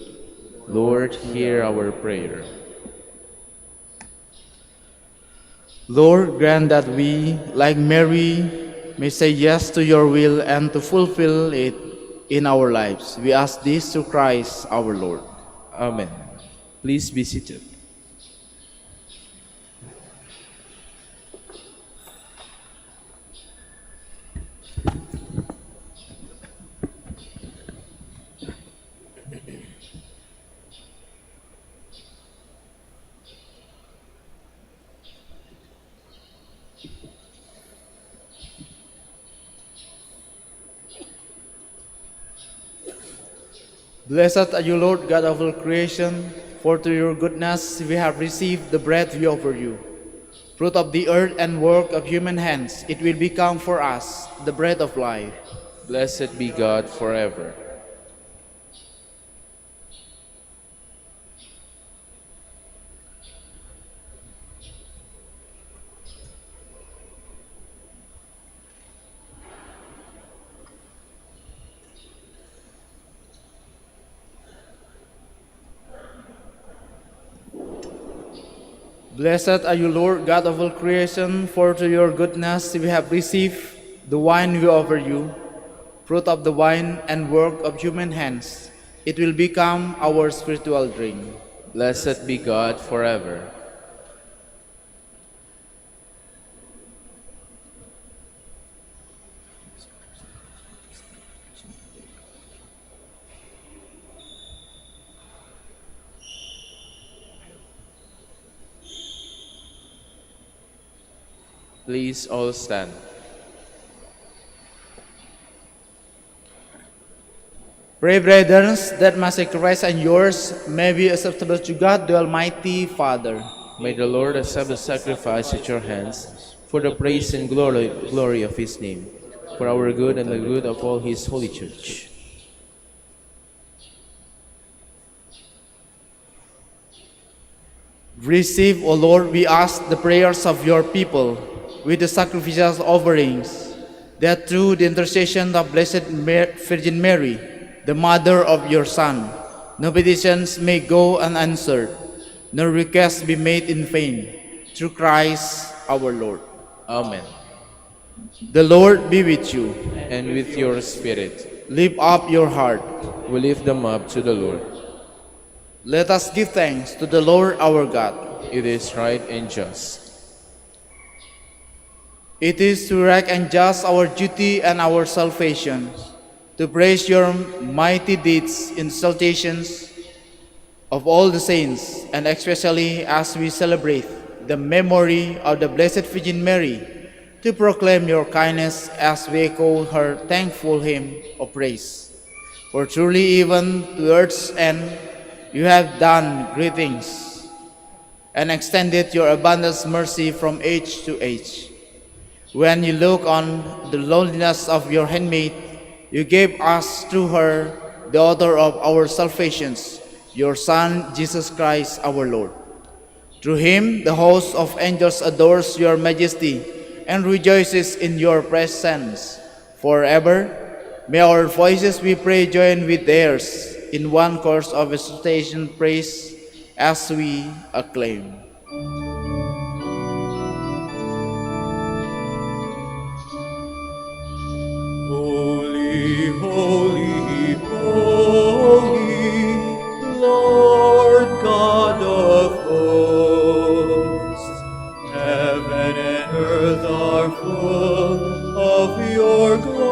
Lord, hear our prayer. Lord, grant that we, like Mary, may say yes to your will and to fulfill it in our lives. We ask this through Christ our Lord. Amen. Please be seated. Blessed are you, Lord, God of all creation, for through your goodness we have received the bread we offer you. Fruit of the earth and work of human hands, it will become for us the bread of life. Blessed be God forever. Blessed are you, Lord, God of all creation, for to your goodness we have received the wine we offer you, fruit of the vine and work of human hands. It will become our spiritual drink. Blessed be God forever. Please all stand. Pray, brethren, that my sacrifice and yours may be acceptable to God, the Almighty Father. May the Lord accept the sacrifice at your hands for the praise and glory of his name, for our good and the good of all his holy church. Receive, O Lord, we ask the prayers of your people with the sacrificial offerings, that through the intercession of Blessed Virgin Mary, the mother of your Son, no petitions may go unanswered, no requests be made in vain, through Christ our Lord. Amen. The Lord be with you. And with your spirit, Lift up your heart. we lift them up to the Lord. Let us give thanks to the Lord our God. It is right and just. It is right and just our duty and our salvation to praise your mighty deeds in salutations of all the saints, and especially as we celebrate the memory of the Blessed Virgin Mary, to proclaim your kindness as we echo her thankful hymn of praise. For truly even to earth's end you have done great things, and extended your abundant mercy from age to age. When you look on the loneliness of your handmaid, you gave us through her the author of our salvations, your Son, Jesus Christ our Lord. Through him, the host of angels adores your majesty and rejoices in your presence forever. May our voices, we pray, join with theirs in one chorus of exultation praise as we acclaim. Holy, holy, holy, Lord God of hosts, heaven and earth are full of your glory.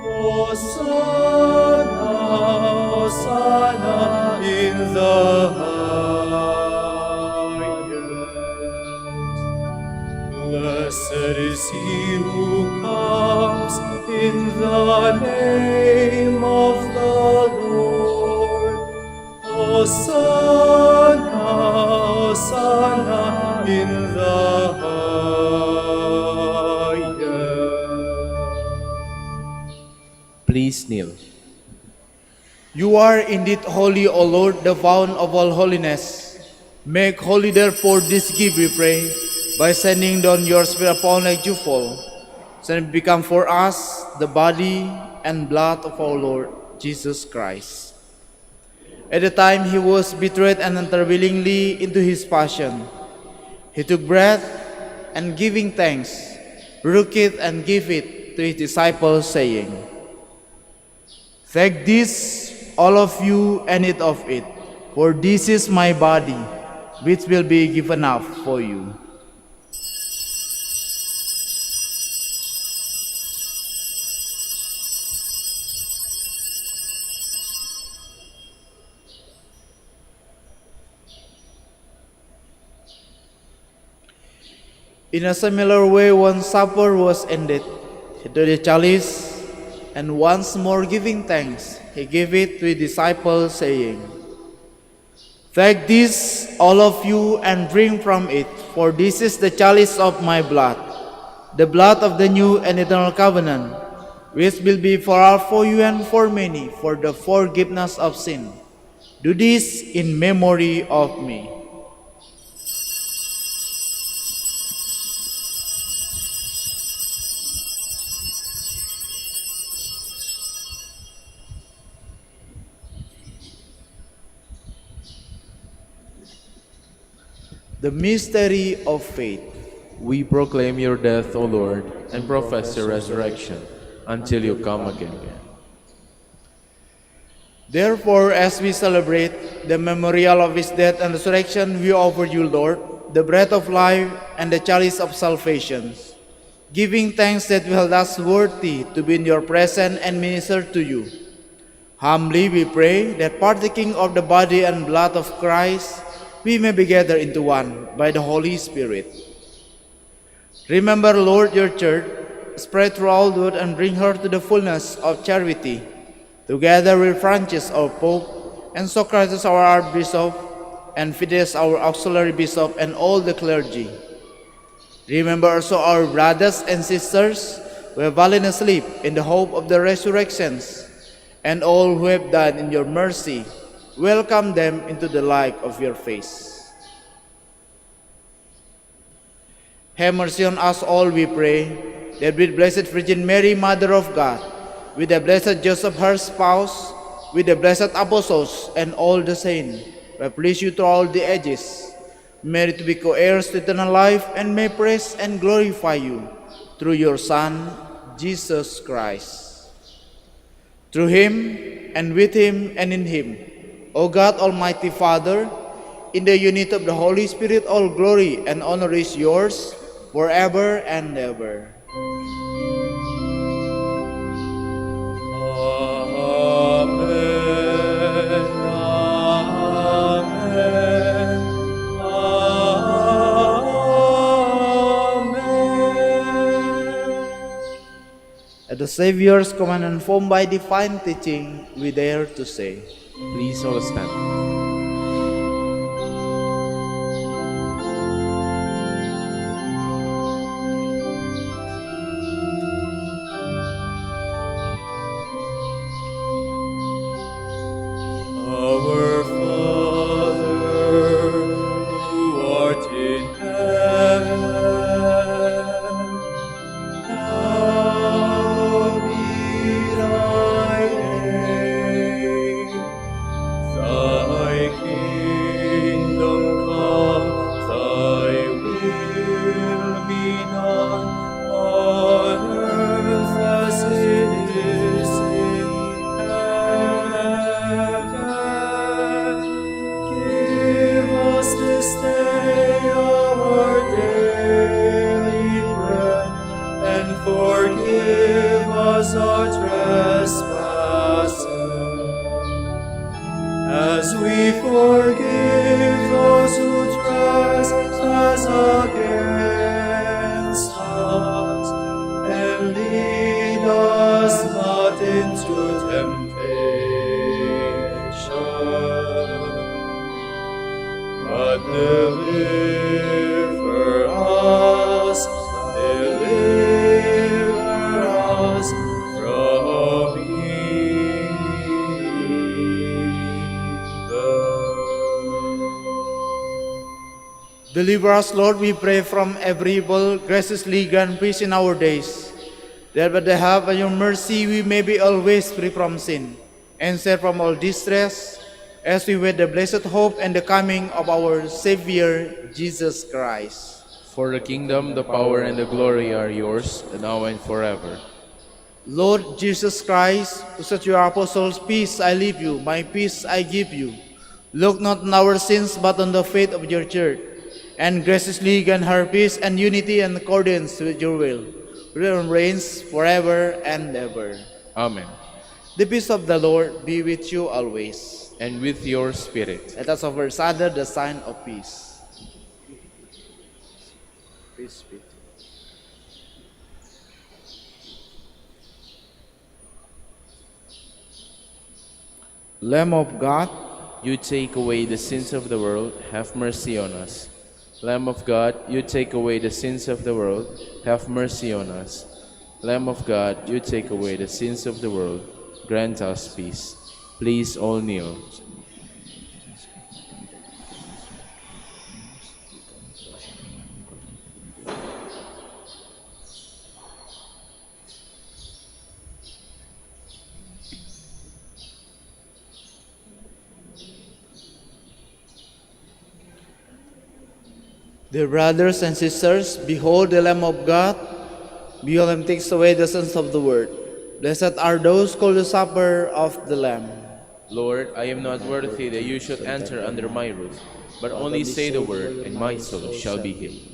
Hosanna, Hosanna in the highest. Blessed is he who comes in the name of the Lord. Hosanna, Hosanna in the highest. Please kneel. You are indeed holy, O Lord, the fount of all holiness. Make holy therefore this gift, we pray, by sending down your Spirit upon like dewfall, so that it become for us the body and blood of our Lord Jesus Christ. At the time he was betrayed and entered willingly into his passion, he took bread and giving thanks, broke it and gave it to his disciples, saying, "Take this, all of you, and eat of it, for this is my body, which will be given up for you." In a similar way, when supper was ended, he took the chalice, and once more giving thanks, he gave it to his disciples, saying, "Take this, all of you, and drink from it, for this is the chalice of my blood, the blood of the new and eternal covenant, which will be poured out for you and for many for the forgiveness of sin. Do this in memory of me." The mystery of faith. We proclaim your death, O Lord, and profess your resurrection until you come again. Therefore, as we celebrate the memorial of his death and resurrection, we offer you, Lord, the bread of life and the chalice of salvation, giving thanks that you held us worthy to be in your presence and minister to you. Humbly we pray that partaking of the body and blood of Christ, we may be gathered into one by the Holy Spirit. Remember, Lord, your church, spread throughout the world and bring her to the fullness of charity, together with Francis, our Pope, and Socrates, our Archbishop, and Fides, our Auxiliary Bishop, and all the clergy. Remember also our brothers and sisters who have fallen asleep in the hope of the resurrections, and all who have died in your mercy. Welcome them into the light of your face. Have mercy on us all, we pray, that with Blessed Virgin Mary, Mother of God, with the Blessed Joseph, her spouse, with the blessed apostles and all the saints, we please you through all the ages, merit to be co-heirs to eternal life, and may praise and glorify you through your Son, Jesus Christ. Through him, and with him, and in him, O God, Almighty Father, in the unity of the Holy Spirit, all glory and honor is yours forever and ever. Amen. Amen. Amen. At the Savior's command and formed by divine teaching, we dare to say, Please all stand. Our Father, who art in heaven, hallowed be thy name. Thy kingdom come, thy will be done, on earth as it is in heaven. Give us this day our daily bread, and forgive us our trespasses, as we forgive those who trespass against us. And lead us not into temptation, but deliver us from evil. deliver us, Lord, we pray, from every evil. Graciously grant peace in our days, that by the help of your mercy we may be always free from sin, and safe from all distress, as we wait the blessed hope and the coming of our Savior, Jesus Christ. For the kingdom, the power, and the glory are yours, now and forever. Lord Jesus Christ, who said to your apostles, peace I leave you, my peace I give you, look not on our sins, but on the faith of your church, and graciously grant her peace and unity in accordance with your will, who reigns forever and ever. Amen. The peace of the Lord be with you always. And with your spirit. Let us offer each other the sign of peace. Peace be. Lamb of God, You take away the sins of the world, have mercy on us. Lamb of God, you take away the sins of the world, have mercy on us. Lamb of God, you take away the sins of the world, grant us peace. Please all kneel. Dear brothers and sisters, behold the Lamb of God. Behold him takes away the sins of the world. Blessed are those called to supper of the Lamb. Lord, I am not worthy that you should enter under my roof, but only say the word, and my soul shall be healed.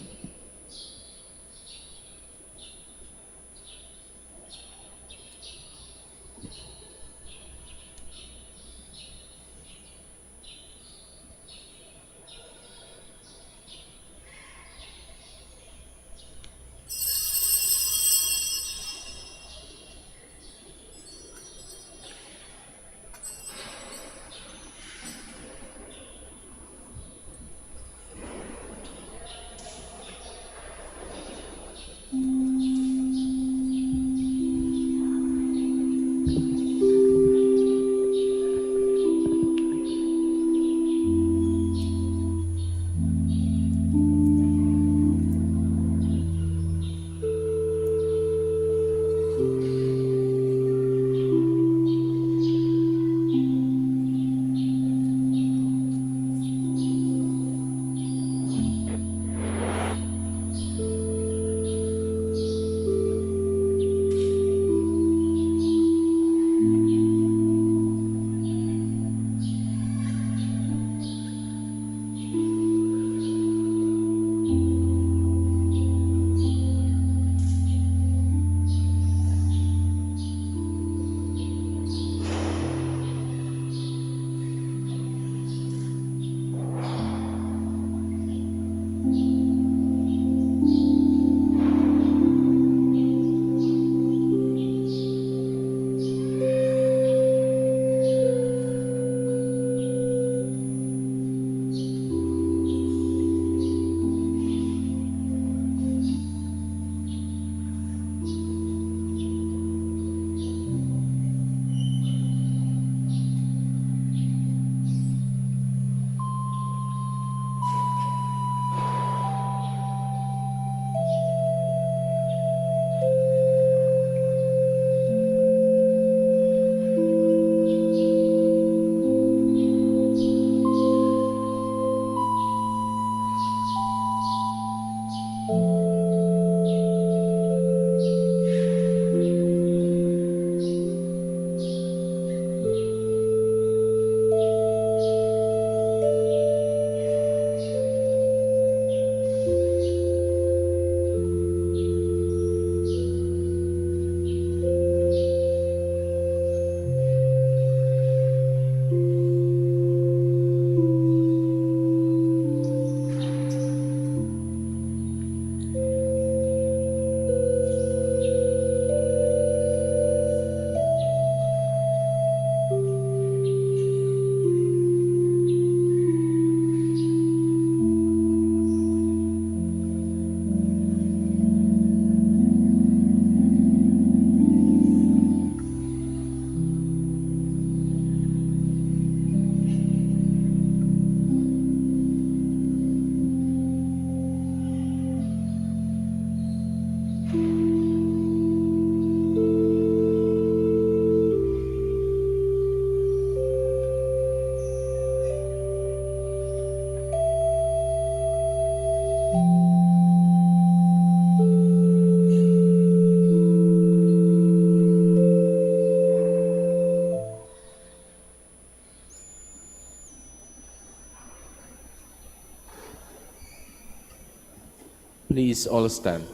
Please all stand.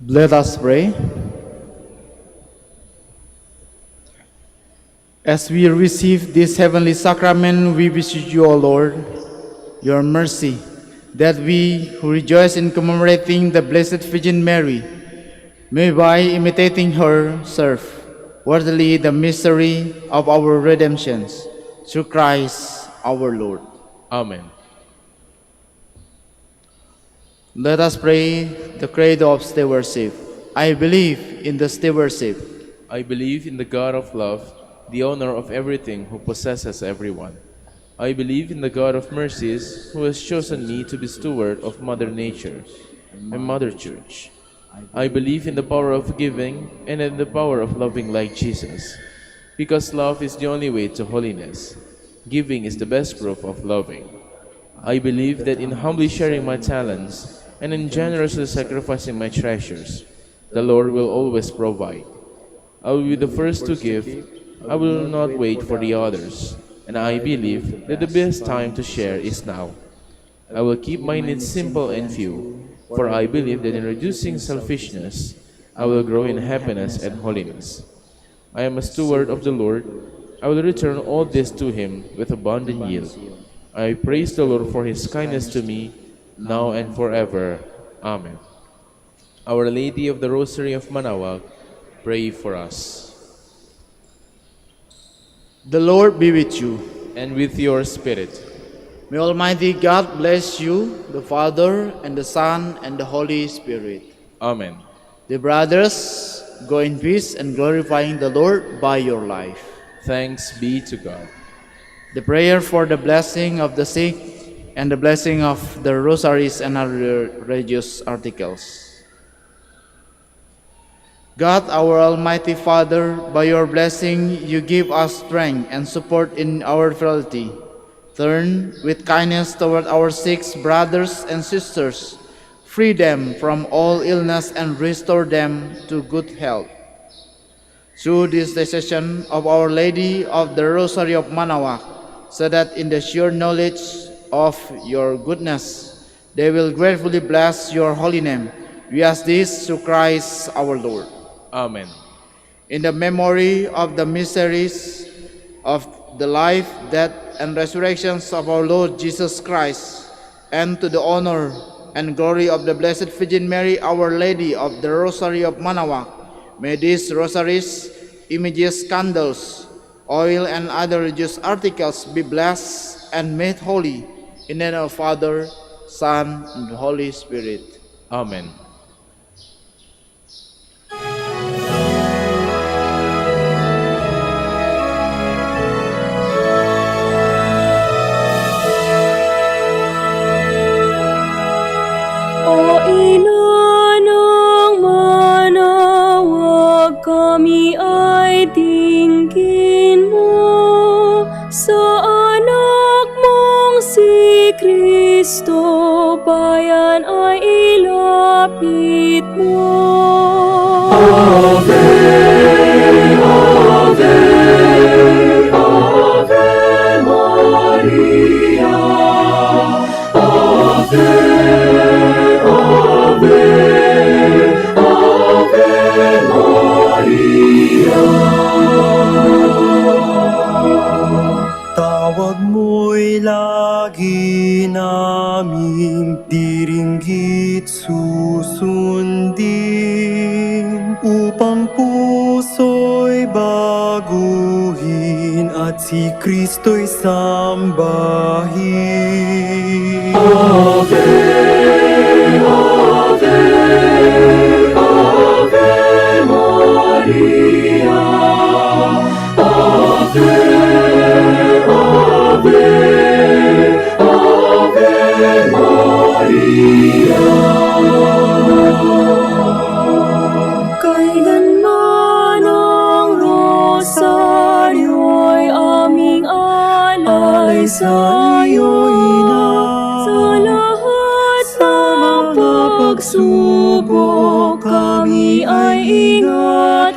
Let us pray. As we receive this heavenly sacrament, we beseech you, O Lord, your mercy, that we who rejoice in commemorating the Blessed Virgin Mary may by imitating her serve worthily the mystery of our redemptions through Christ our Lord. Amen. Let us pray the credo of stewardship. I believe in the stewardship. I believe in the God of love, the owner of everything, who possesses everyone. I believe in the God of mercies, who has chosen me to be steward of Mother Nature and Mother Church. I believe in the power of giving and in the power of loving like Jesus. Because love is the only way to holiness. Giving is the best proof of loving. I believe that in humbly sharing my talents and in generously sacrificing my treasures, the Lord will always provide. I will be the first to give. I will not wait for the others. And I believe that the best time to share is now. I will keep my needs simple and few, for I believe that in reducing selfishness, I will grow in happiness and holiness. I am a steward of the Lord. I will return all this to Him with abundant yield. I praise the Lord for His kindness to me, now and forever. Amen. Our Lady of the Rosary of Manaoag, pray for us. The Lord be with you. And with your spirit. May Almighty God bless you, the Father, and the Son, and the Holy Spirit. Amen. Dear brothers, go in peace and glorifying the Lord by your life. Thanks be to God. The prayer for the blessing of the sick and the blessing of the rosaries and other religious articles. God, our Almighty Father, by your blessing you give us strength and support in our frailty. Turn with kindness toward our sick brothers and sisters. Free them from all illness and restore them to good health. Through this decision of Our Lady of the Rosary of Manaoag, so that in the sure knowledge of your goodness, they will gratefully bless your holy name. We ask this through Christ our Lord. Amen. In the memory of the mysteries of the life, death, and resurrections of our Lord Jesus Christ, and to the honor and glory of the Blessed Virgin Mary, Our Lady of the Rosary of Manaoag, may these rosaries, images, candles, oil, and other religious articles be blessed and made holy in the name of Father, Son, and the Holy Spirit. Amen. O ina ng Manaoag, kami ay tingin mo sa anak mong si Kristo, bayan ay ilapit mo. Ave, Ave, Ave Maria, Ave. Tawag mo'y lagi naming diringgit susundin, upang puso'y baguhin at si Kristo'y sambahin. Ave, Ave, Ave Maria, Ave, Ave, Ave Maria. Kailanman ang rosaryo'y aming alay sa iyo, Ina. Sa lahat ng pagsubok kami ay ingat